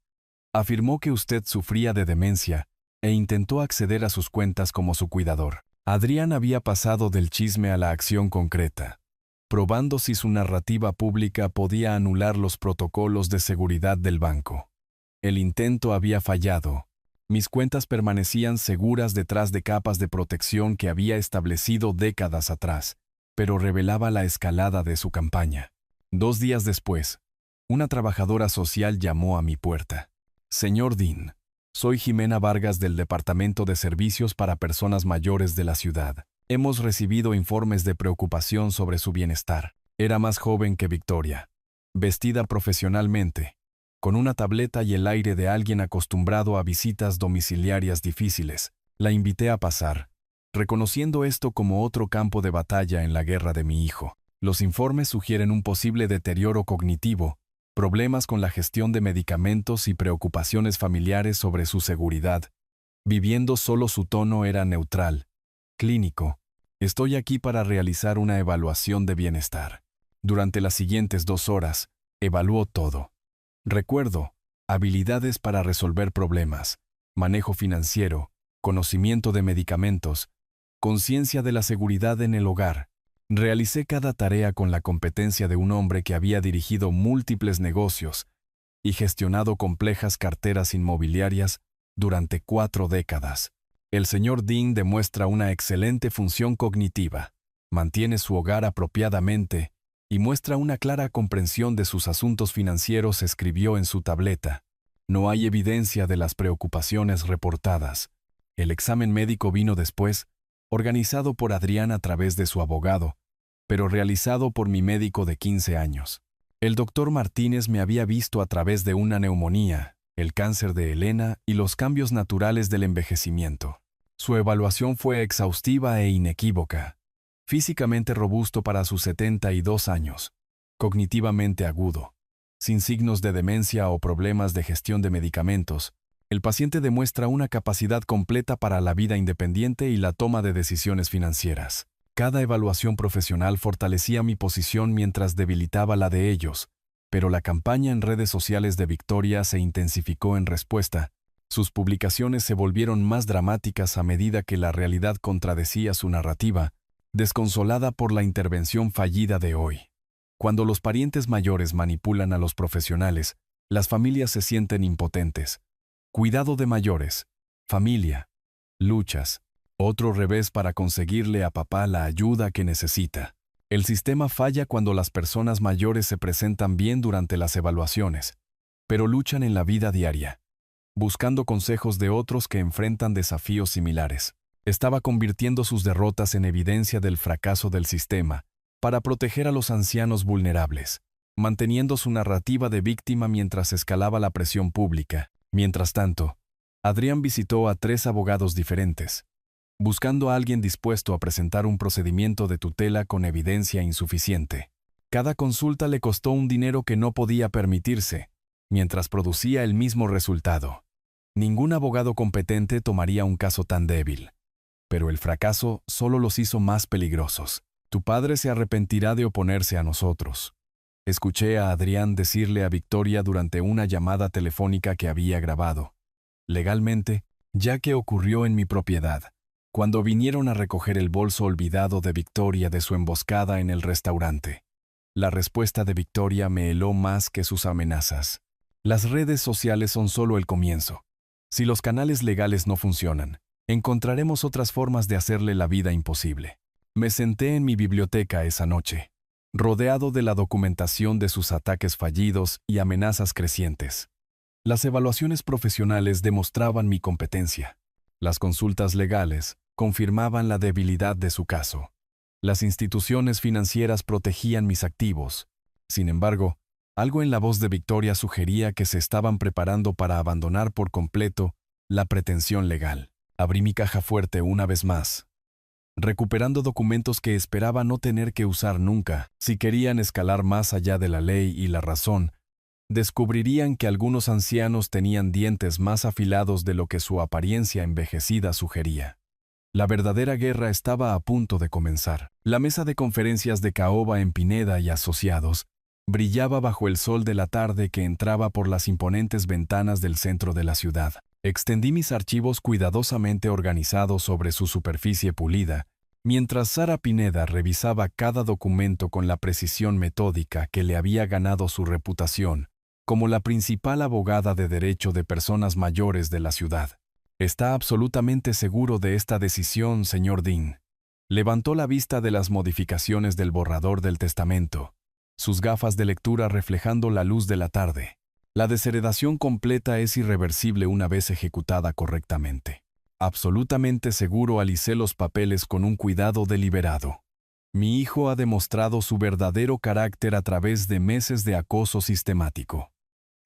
Afirmó que usted sufría de demencia e intentó acceder a sus cuentas como su cuidador. Adrián había pasado del chisme a la acción concreta, probando si su narrativa pública podía anular los protocolos de seguridad del banco. El intento había fallado. Mis cuentas permanecían seguras detrás de capas de protección que había establecido décadas atrás, pero revelaba la escalada de su campaña. 2 días después, una trabajadora social llamó a mi puerta. Señor Dean, soy Jimena Vargas del Departamento de Servicios para Personas Mayores de la ciudad. Hemos recibido informes de preocupación sobre su bienestar. Era más joven que Victoria, vestida profesionalmente, con una tableta y el aire de alguien acostumbrado a visitas domiciliarias difíciles. La invité a pasar, reconociendo esto como otro campo de batalla en la guerra de mi hijo. Los informes sugieren un posible deterioro cognitivo, problemas con la gestión de medicamentos y preocupaciones familiares sobre su seguridad. Viviendo solo, su tono era neutral, clínico. Estoy aquí para realizar una evaluación de bienestar. Durante las siguientes 2 horas, evaluó todo. Recuerdo, habilidades para resolver problemas, manejo financiero, conocimiento de medicamentos, conciencia de la seguridad en el hogar. Realicé cada tarea con la competencia de un hombre que había dirigido múltiples negocios y gestionado complejas carteras inmobiliarias durante 4 décadas. El señor Dean demuestra una excelente función cognitiva, mantiene su hogar apropiadamente y muestra una clara comprensión de sus asuntos financieros, escribió en su tableta. No hay evidencia de las preocupaciones reportadas. El examen médico vino después, organizado por Adrián a través de su abogado, pero realizado por mi médico de 15 años. El doctor Martínez me había visto a través de una neumonía, el cáncer de Elena y los cambios naturales del envejecimiento. Su evaluación fue exhaustiva e inequívoca. Físicamente robusto para sus 72 años, cognitivamente agudo, sin signos de demencia o problemas de gestión de medicamentos, el paciente demuestra una capacidad completa para la vida independiente y la toma de decisiones financieras. Cada evaluación profesional fortalecía mi posición mientras debilitaba la de ellos, pero la campaña en redes sociales de Victoria se intensificó en respuesta. Sus publicaciones se volvieron más dramáticas a medida que la realidad contradecía su narrativa, desconsolada por la intervención fallida de hoy. Cuando los parientes mayores manipulan a los profesionales, las familias se sienten impotentes. Cuidado de mayores, familia, luchas, otro revés para conseguirle a papá la ayuda que necesita. El sistema falla cuando las personas mayores se presentan bien durante las evaluaciones, pero luchan en la vida diaria, buscando consejos de otros que enfrentan desafíos similares. Estaba convirtiendo sus derrotas en evidencia del fracaso del sistema para proteger a los ancianos vulnerables, manteniendo su narrativa de víctima mientras escalaba la presión pública. Mientras tanto, Adrián visitó a 3 abogados diferentes, buscando a alguien dispuesto a presentar un procedimiento de tutela con evidencia insuficiente. Cada consulta le costó un dinero que no podía permitirse, mientras producía el mismo resultado. Ningún abogado competente tomaría un caso tan débil. Pero el fracaso solo los hizo más peligrosos. Tu padre se arrepentirá de oponerse a nosotros. Escuché a Adrián decirle a Victoria durante una llamada telefónica que había grabado. Legalmente, ya que ocurrió en mi propiedad, cuando vinieron a recoger el bolso olvidado de Victoria de su emboscada en el restaurante. La respuesta de Victoria me heló más que sus amenazas. Las redes sociales son solo el comienzo. Si los canales legales no funcionan, encontraremos otras formas de hacerle la vida imposible. Me senté en mi biblioteca esa noche, rodeado de la documentación de sus ataques fallidos y amenazas crecientes. Las evaluaciones profesionales demostraban mi competencia. Las consultas legales confirmaban la debilidad de su caso. Las instituciones financieras protegían mis activos. Sin embargo, algo en la voz de Victoria sugería que se estaban preparando para abandonar por completo la pretensión legal. Abrí mi caja fuerte una vez más, recuperando documentos que esperaba no tener que usar nunca. Si querían escalar más allá de la ley y la razón, descubrirían que algunos ancianos tenían dientes más afilados de lo que su apariencia envejecida sugería. La verdadera guerra estaba a punto de comenzar. La mesa de conferencias de Caoba en Pineda y Asociados brillaba bajo el sol de la tarde que entraba por las imponentes ventanas del centro de la ciudad. Extendí mis archivos cuidadosamente organizados sobre su superficie pulida, mientras Sara Pineda revisaba cada documento con la precisión metódica que le había ganado su reputación como la principal abogada de derecho de personas mayores de la ciudad. «¿Está absolutamente seguro de esta decisión, señor Dean?» Levantó la vista de las modificaciones del borrador del testamento, sus gafas de lectura reflejando la luz de la tarde. «La desheredación completa es irreversible una vez ejecutada correctamente. Absolutamente seguro, alicé los papeles con un cuidado deliberado. Mi hijo ha demostrado su verdadero carácter a través de meses de acoso sistemático.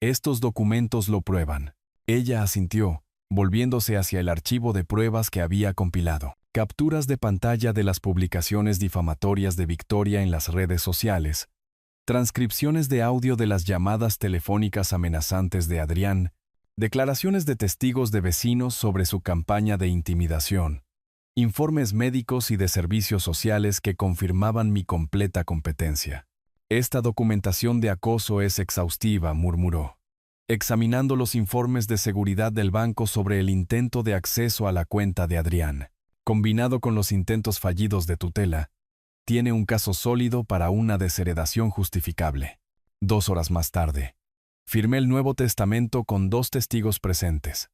Estos documentos lo prueban». Ella asintió, volviéndose hacia el archivo de pruebas que había compilado. Capturas de pantalla de las publicaciones difamatorias de Victoria en las redes sociales, transcripciones de audio de las llamadas telefónicas amenazantes de Adrián, declaraciones de testigos de vecinos sobre su campaña de intimidación, informes médicos y de servicios sociales que confirmaban mi completa competencia. «Esta documentación de acoso es exhaustiva», murmuró, examinando los informes de seguridad del banco sobre el intento de acceso a la cuenta de Adrián, combinado con los intentos fallidos de tutela. Tiene un caso sólido para una desheredación justificable. 2 horas más tarde, firmé el Nuevo Testamento con 2 testigos presentes.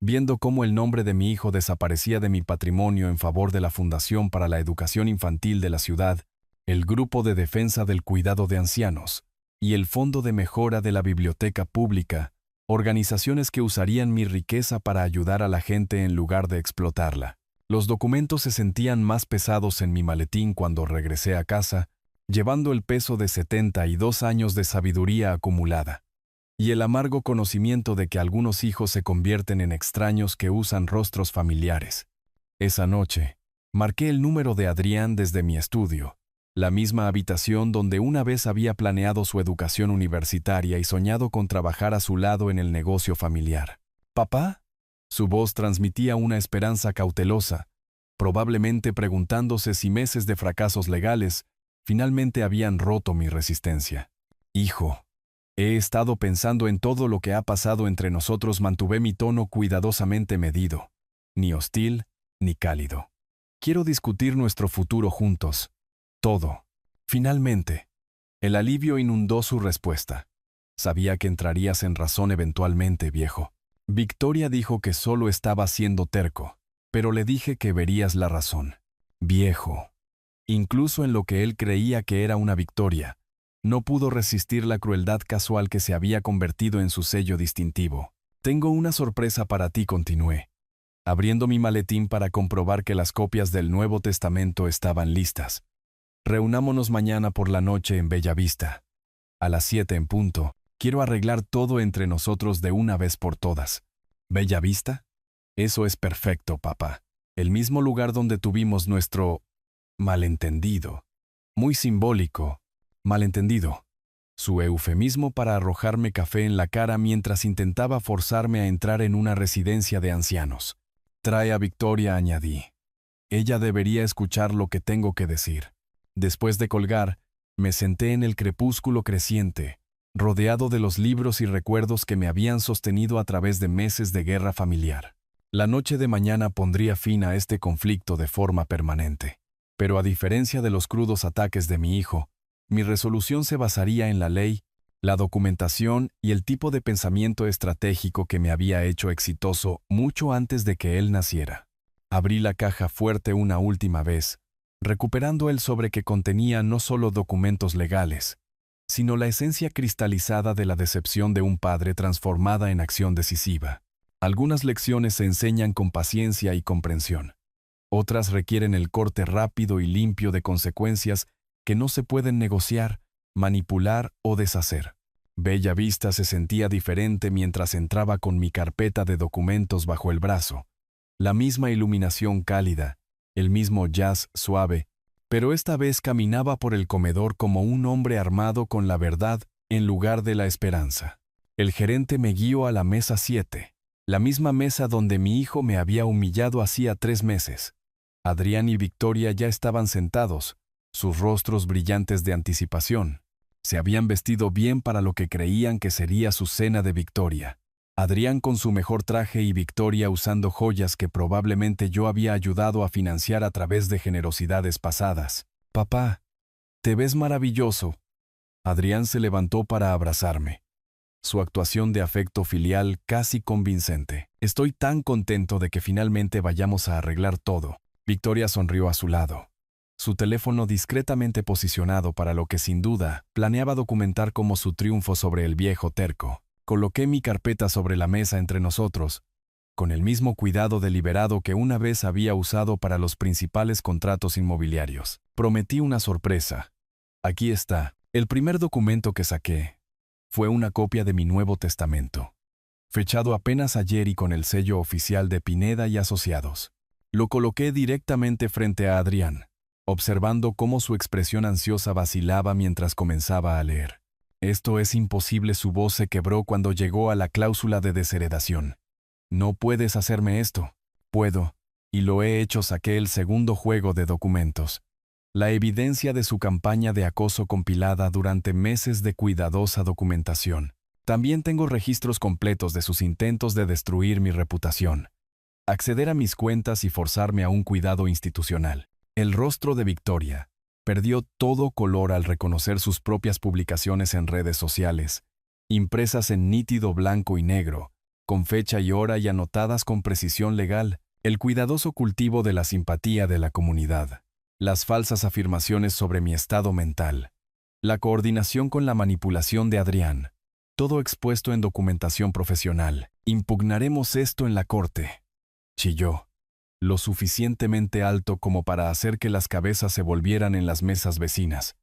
Viendo cómo el nombre de mi hijo desaparecía de mi patrimonio en favor de la Fundación para la Educación Infantil de la ciudad, el Grupo de Defensa del Cuidado de Ancianos y el Fondo de Mejora de la Biblioteca Pública, organizaciones que usarían mi riqueza para ayudar a la gente en lugar de explotarla. Los documentos se sentían más pesados en mi maletín cuando regresé a casa, llevando el peso de 72 años de sabiduría acumulada, y el amargo conocimiento de que algunos hijos se convierten en extraños que usan rostros familiares. Esa noche, marqué el número de Adrián desde mi estudio, la misma habitación donde una vez había planeado su educación universitaria y soñado con trabajar a su lado en el negocio familiar. «¿Papá?» Su voz transmitía una esperanza cautelosa, probablemente preguntándose si meses de fracasos legales finalmente habían roto mi resistencia. «Hijo, he estado pensando en todo lo que ha pasado entre nosotros». Mantuve mi tono cuidadosamente medido, ni hostil ni cálido. «Quiero discutir nuestro futuro juntos. Todo». Finalmente, el alivio inundó su respuesta. «Sabía que entrarías en razón eventualmente, viejo». Victoria dijo que solo estaba siendo terco, pero le dije que verías la razón. «Viejo». Incluso en lo que él creía que era una victoria, no pudo resistir la crueldad casual que se había convertido en su sello distintivo. «Tengo una sorpresa para ti», continué, abriendo mi maletín para comprobar que las copias del Nuevo Testamento estaban listas. «Reunámonos mañana por la noche en Bella Vista. A las 7 en punto. Quiero arreglar todo entre nosotros de una vez por todas». «¿Bella Vista?» «Eso es perfecto, papá. El mismo lugar donde tuvimos nuestro malentendido. Muy simbólico. Malentendido». Su eufemismo para arrojarme café en la cara mientras intentaba forzarme a entrar en una residencia de ancianos. «Trae a Victoria», añadí. «Ella debería escuchar lo que tengo que decir». Después de colgar, me senté en el crepúsculo creciente, rodeado de los libros y recuerdos que me habían sostenido a través de meses de guerra familiar. La noche de mañana pondría fin a este conflicto de forma permanente. Pero a diferencia de los crudos ataques de mi hijo, mi resolución se basaría en la ley, la documentación y el tipo de pensamiento estratégico que me había hecho exitoso mucho antes de que él naciera. Abrí la caja fuerte una última vez, recuperando el sobre que contenía no solo documentos legales, sino la esencia cristalizada de la decepción de un padre transformada en acción decisiva. Algunas lecciones se enseñan con paciencia y comprensión. Otras requieren el corte rápido y limpio de consecuencias que no se pueden negociar, manipular o deshacer. Bella Vista se sentía diferente mientras entraba con mi carpeta de documentos bajo el brazo. La misma iluminación cálida, el mismo jazz suave, pero esta vez caminaba por el comedor como un hombre armado con la verdad en lugar de la esperanza. El gerente me guió a la mesa 7, la misma mesa donde mi hijo me había humillado hacía 3 meses. Adrián y Victoria ya estaban sentados, sus rostros brillantes de anticipación. Se habían vestido bien para lo que creían que sería su cena de victoria. Adrián con su mejor traje y Victoria usando joyas que probablemente yo había ayudado a financiar a través de generosidades pasadas. «Papá, te ves maravilloso». Adrián se levantó para abrazarme. Su actuación de afecto filial casi convincente. «Estoy tan contento de que finalmente vayamos a arreglar todo». Victoria sonrió a su lado, su teléfono discretamente posicionado para lo que sin duda planeaba documentar como su triunfo sobre el viejo terco. Coloqué mi carpeta sobre la mesa entre nosotros, con el mismo cuidado deliberado que una vez había usado para los principales contratos inmobiliarios. Prometí una sorpresa. Aquí está. El primer documento que saqué fue una copia de mi Nuevo Testamento, fechado apenas ayer y con el sello oficial de Pineda y Asociados. Lo coloqué directamente frente a Adrián, observando cómo su expresión ansiosa vacilaba mientras comenzaba a leer. «Esto es imposible», su voz se quebró cuando llegó a la cláusula de desheredación. «No puedes hacerme esto». «Puedo, y lo he hecho». Saqué el segundo juego de documentos. La evidencia de su campaña de acoso compilada durante meses de cuidadosa documentación. También tengo registros completos de sus intentos de destruir mi reputación, acceder a mis cuentas y forzarme a un cuidado institucional. El rostro de Victoria perdió todo color al reconocer sus propias publicaciones en redes sociales, impresas en nítido blanco y negro, con fecha y hora y anotadas con precisión legal, el cuidadoso cultivo de la simpatía de la comunidad, las falsas afirmaciones sobre mi estado mental, la coordinación con la manipulación de Adrián, todo expuesto en documentación profesional. «Impugnaremos esto en la corte», chilló, lo suficientemente alto como para hacer que las cabezas se volvieran en las mesas vecinas.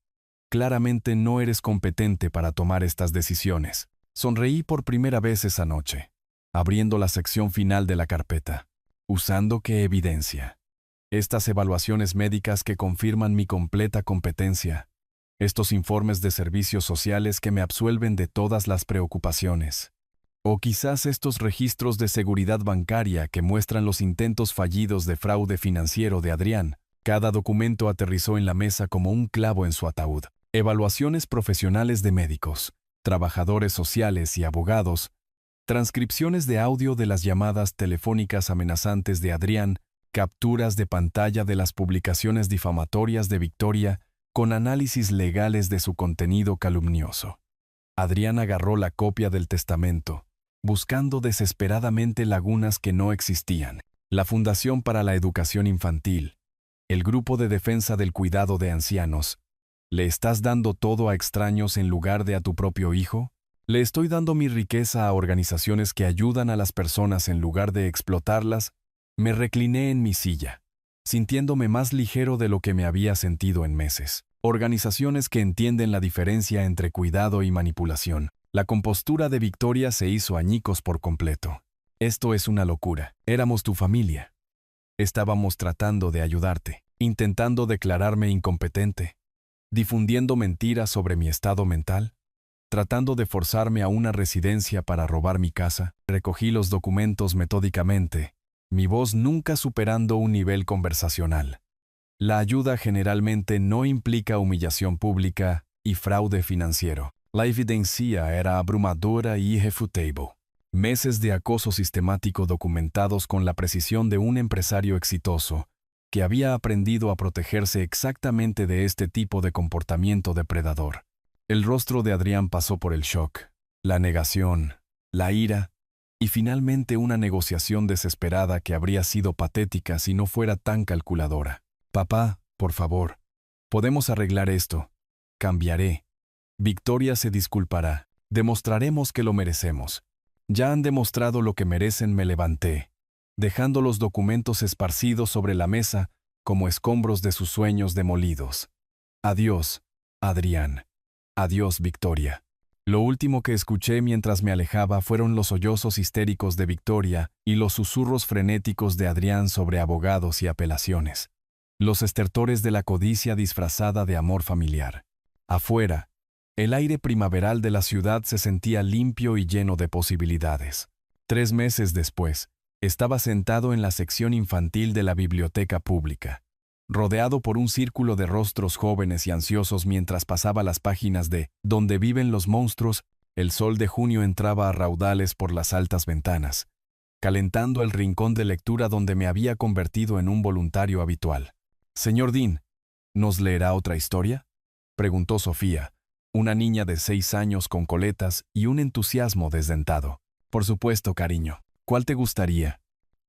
«Claramente no eres competente para tomar estas decisiones». Sonreí por primera vez esa noche, abriendo la sección final de la carpeta. «¿Usando qué evidencia?» «Estas evaluaciones médicas que confirman mi completa competencia. Estos informes de servicios sociales que me absuelven de todas las preocupaciones. O quizás estos registros de seguridad bancaria que muestran los intentos fallidos de fraude financiero de Adrián». Cada documento aterrizó en la mesa como un clavo en su ataúd. Evaluaciones profesionales de médicos, trabajadores sociales y abogados, transcripciones de audio de las llamadas telefónicas amenazantes de Adrián, capturas de pantalla de las publicaciones difamatorias de Victoria, con análisis legales de su contenido calumnioso. Adrián agarró la copia del testamento, buscando desesperadamente lagunas que no existían. La Fundación para la Educación Infantil, el Grupo de Defensa del Cuidado de Ancianos. ¿Le estás dando todo a extraños en lugar de a tu propio hijo? ¿Le estoy dando mi riqueza a organizaciones que ayudan a las personas en lugar de explotarlas? Me recliné en mi silla, sintiéndome más ligero de lo que me había sentido en meses. Organizaciones que entienden la diferencia entre cuidado y manipulación. La compostura de Victoria se hizo añicos por completo. «Esto es una locura. Éramos tu familia. Estábamos tratando de ayudarte, intentando declararme incompetente, difundiendo mentiras sobre mi estado mental, tratando de forzarme a una residencia para robar mi casa». Recogí los documentos metódicamente, mi voz nunca superando un nivel conversacional. La ayuda generalmente no implica humillación pública y fraude financiero. La evidencia era abrumadora y irrefutable. Meses de acoso sistemático documentados con la precisión de un empresario exitoso que había aprendido a protegerse exactamente de este tipo de comportamiento depredador. El rostro de Adrián pasó por el shock, la negación, la ira y finalmente una negociación desesperada que habría sido patética si no fuera tan calculadora. «Papá, por favor, podemos arreglar esto. Cambiaré. Victoria se disculpará. Demostraremos que lo merecemos. Ya han demostrado lo que merecen». Me levanté, dejando los documentos esparcidos sobre la mesa como escombros de sus sueños demolidos. «Adiós, Adrián. Adiós, Victoria». Lo último que escuché mientras me alejaba fueron los sollozos histéricos de Victoria y los susurros frenéticos de Adrián sobre abogados y apelaciones. Los estertores de la codicia disfrazada de amor familiar. Afuera, el aire primaveral de la ciudad se sentía limpio y lleno de posibilidades. 3 meses después, Estaba sentado en la sección infantil de la biblioteca pública, rodeado por un círculo de rostros jóvenes y ansiosos mientras pasaba las páginas de Donde viven los monstruos. El sol de junio entraba a raudales por las altas ventanas, calentando el rincón de lectura donde me había convertido en un voluntario habitual. «Señor Dean, ¿nos leerá otra historia?», preguntó Sofía, una niña de 6 años con coletas y un entusiasmo desdentado. «Por supuesto, cariño. ¿Cuál te gustaría?».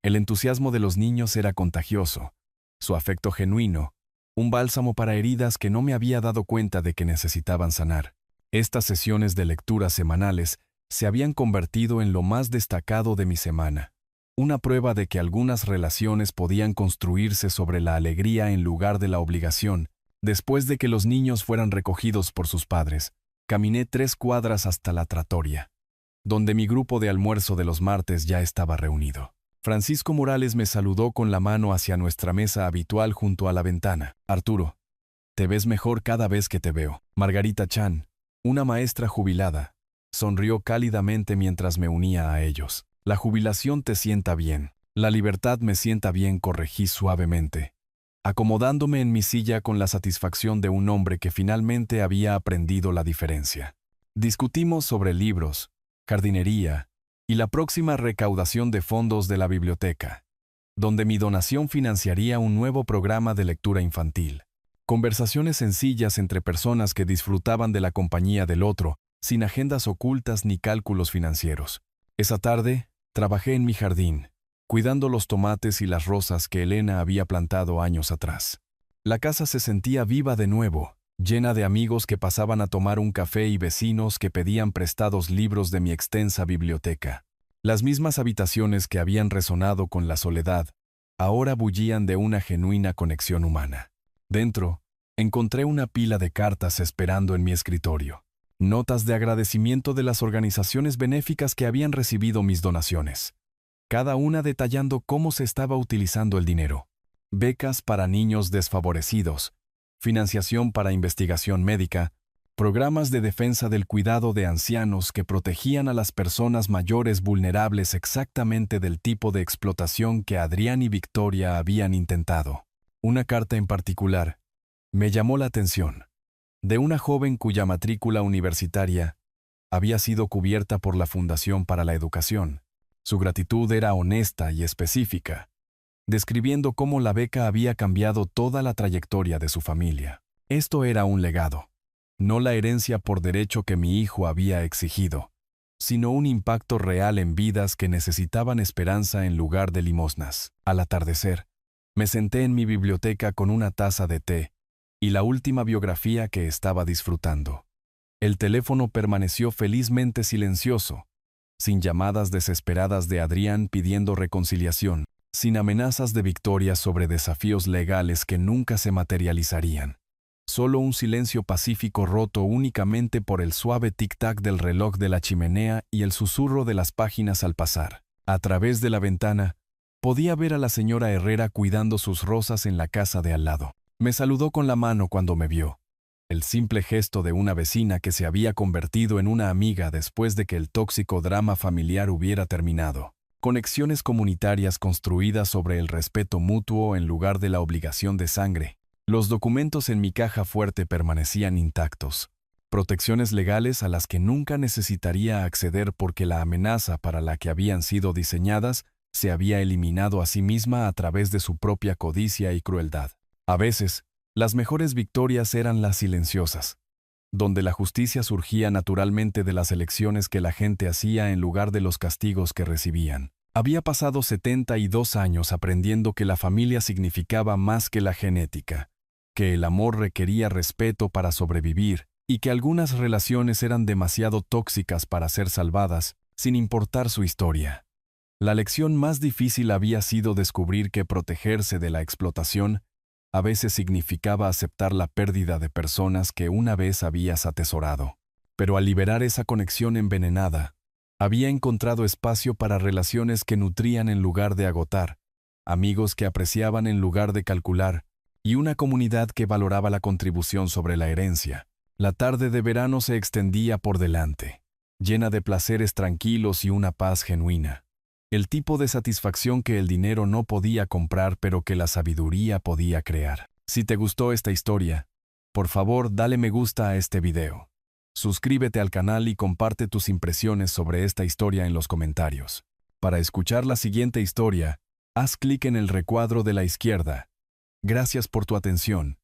El entusiasmo de los niños era contagioso, su afecto genuino, un bálsamo para heridas que no me había dado cuenta de que necesitaban sanar. Estas sesiones de lectura semanales se habían convertido en lo más destacado de mi semana, una prueba de que algunas relaciones podían construirse sobre la alegría en lugar de la obligación. Después de que los niños fueran recogidos por sus padres, caminé 3 cuadras hasta la trattoria, donde mi grupo de almuerzo de los martes ya estaba reunido. Francisco Morales me saludó con la mano hacia nuestra mesa habitual junto a la ventana. «Arturo, te ves mejor cada vez que te veo». Margarita Chan, una maestra jubilada, sonrió cálidamente mientras me unía a ellos. «La jubilación te sienta bien. La libertad me sienta bien», corregí suavemente, acomodándome en mi silla con la satisfacción de un hombre que finalmente había aprendido la diferencia. Discutimos sobre libros, jardinería y la próxima recaudación de fondos de la biblioteca, donde mi donación financiaría un nuevo programa de lectura infantil. Conversaciones sencillas entre personas que disfrutaban de la compañía del otro, sin agendas ocultas ni cálculos financieros. Esa tarde, trabajé en mi jardín, cuidando los tomates y las rosas que Elena había plantado años atrás. La casa se sentía viva de nuevo, llena de amigos que pasaban a tomar un café y vecinos que pedían prestados libros de mi extensa biblioteca. Las mismas habitaciones que habían resonado con la soledad, ahora bullían de una genuina conexión humana. Dentro, encontré una pila de cartas esperando en mi escritorio. Notas de agradecimiento de las organizaciones benéficas que habían recibido mis donaciones, cada una detallando cómo se estaba utilizando el dinero. Becas para niños desfavorecidos, financiación para investigación médica, programas de defensa del cuidado de ancianos que protegían a las personas mayores vulnerables exactamente del tipo de explotación que Adrián y Victoria habían intentado. Una carta en particular me llamó la atención, de una joven cuya matrícula universitaria había sido cubierta por la Fundación para la Educación. Su gratitud era honesta y específica, describiendo cómo la beca había cambiado toda la trayectoria de su familia. Esto era un legado, no la herencia por derecho que mi hijo había exigido, sino un impacto real en vidas que necesitaban esperanza en lugar de limosnas. Al atardecer, me senté en mi biblioteca con una taza de té y la última biografía que estaba disfrutando. El teléfono permaneció felizmente silencioso, sin llamadas desesperadas de Adrián pidiendo reconciliación, sin amenazas de Victoria sobre desafíos legales que nunca se materializarían. Solo un silencio pacífico roto únicamente por el suave tic-tac del reloj de la chimenea y el susurro de las páginas al pasar. A través de la ventana, podía ver a la señora Herrera cuidando sus rosas en la casa de al lado. Me saludó con la mano cuando me vio. El simple gesto de una vecina que se había convertido en una amiga después de que el tóxico drama familiar hubiera terminado. Conexiones comunitarias construidas sobre el respeto mutuo en lugar de la obligación de sangre. Los documentos en mi caja fuerte permanecían intactos. Protecciones legales a las que nunca necesitaría acceder porque la amenaza para la que habían sido diseñadas se había eliminado a sí misma a través de su propia codicia y crueldad. A veces, las mejores victorias eran las silenciosas, donde la justicia surgía naturalmente de las elecciones que la gente hacía en lugar de los castigos que recibían. Había pasado 72 años aprendiendo que la familia significaba más que la genética, que el amor requería respeto para sobrevivir y que algunas relaciones eran demasiado tóxicas para ser salvadas, sin importar su historia. La lección más difícil había sido descubrir que protegerse de la explotación a veces significaba aceptar la pérdida de personas que una vez habías atesorado. Pero al liberar esa conexión envenenada, había encontrado espacio para relaciones que nutrían en lugar de agotar, amigos que apreciaban en lugar de calcular, y una comunidad que valoraba la contribución sobre la herencia. La tarde de verano se extendía por delante, llena de placeres tranquilos y una paz genuina. El tipo de satisfacción que el dinero no podía comprar pero que la sabiduría podía crear. Si te gustó esta historia, por favor dale me gusta a este video. Suscríbete al canal y comparte tus impresiones sobre esta historia en los comentarios. Para escuchar la siguiente historia, haz clic en el recuadro de la izquierda. Gracias por tu atención.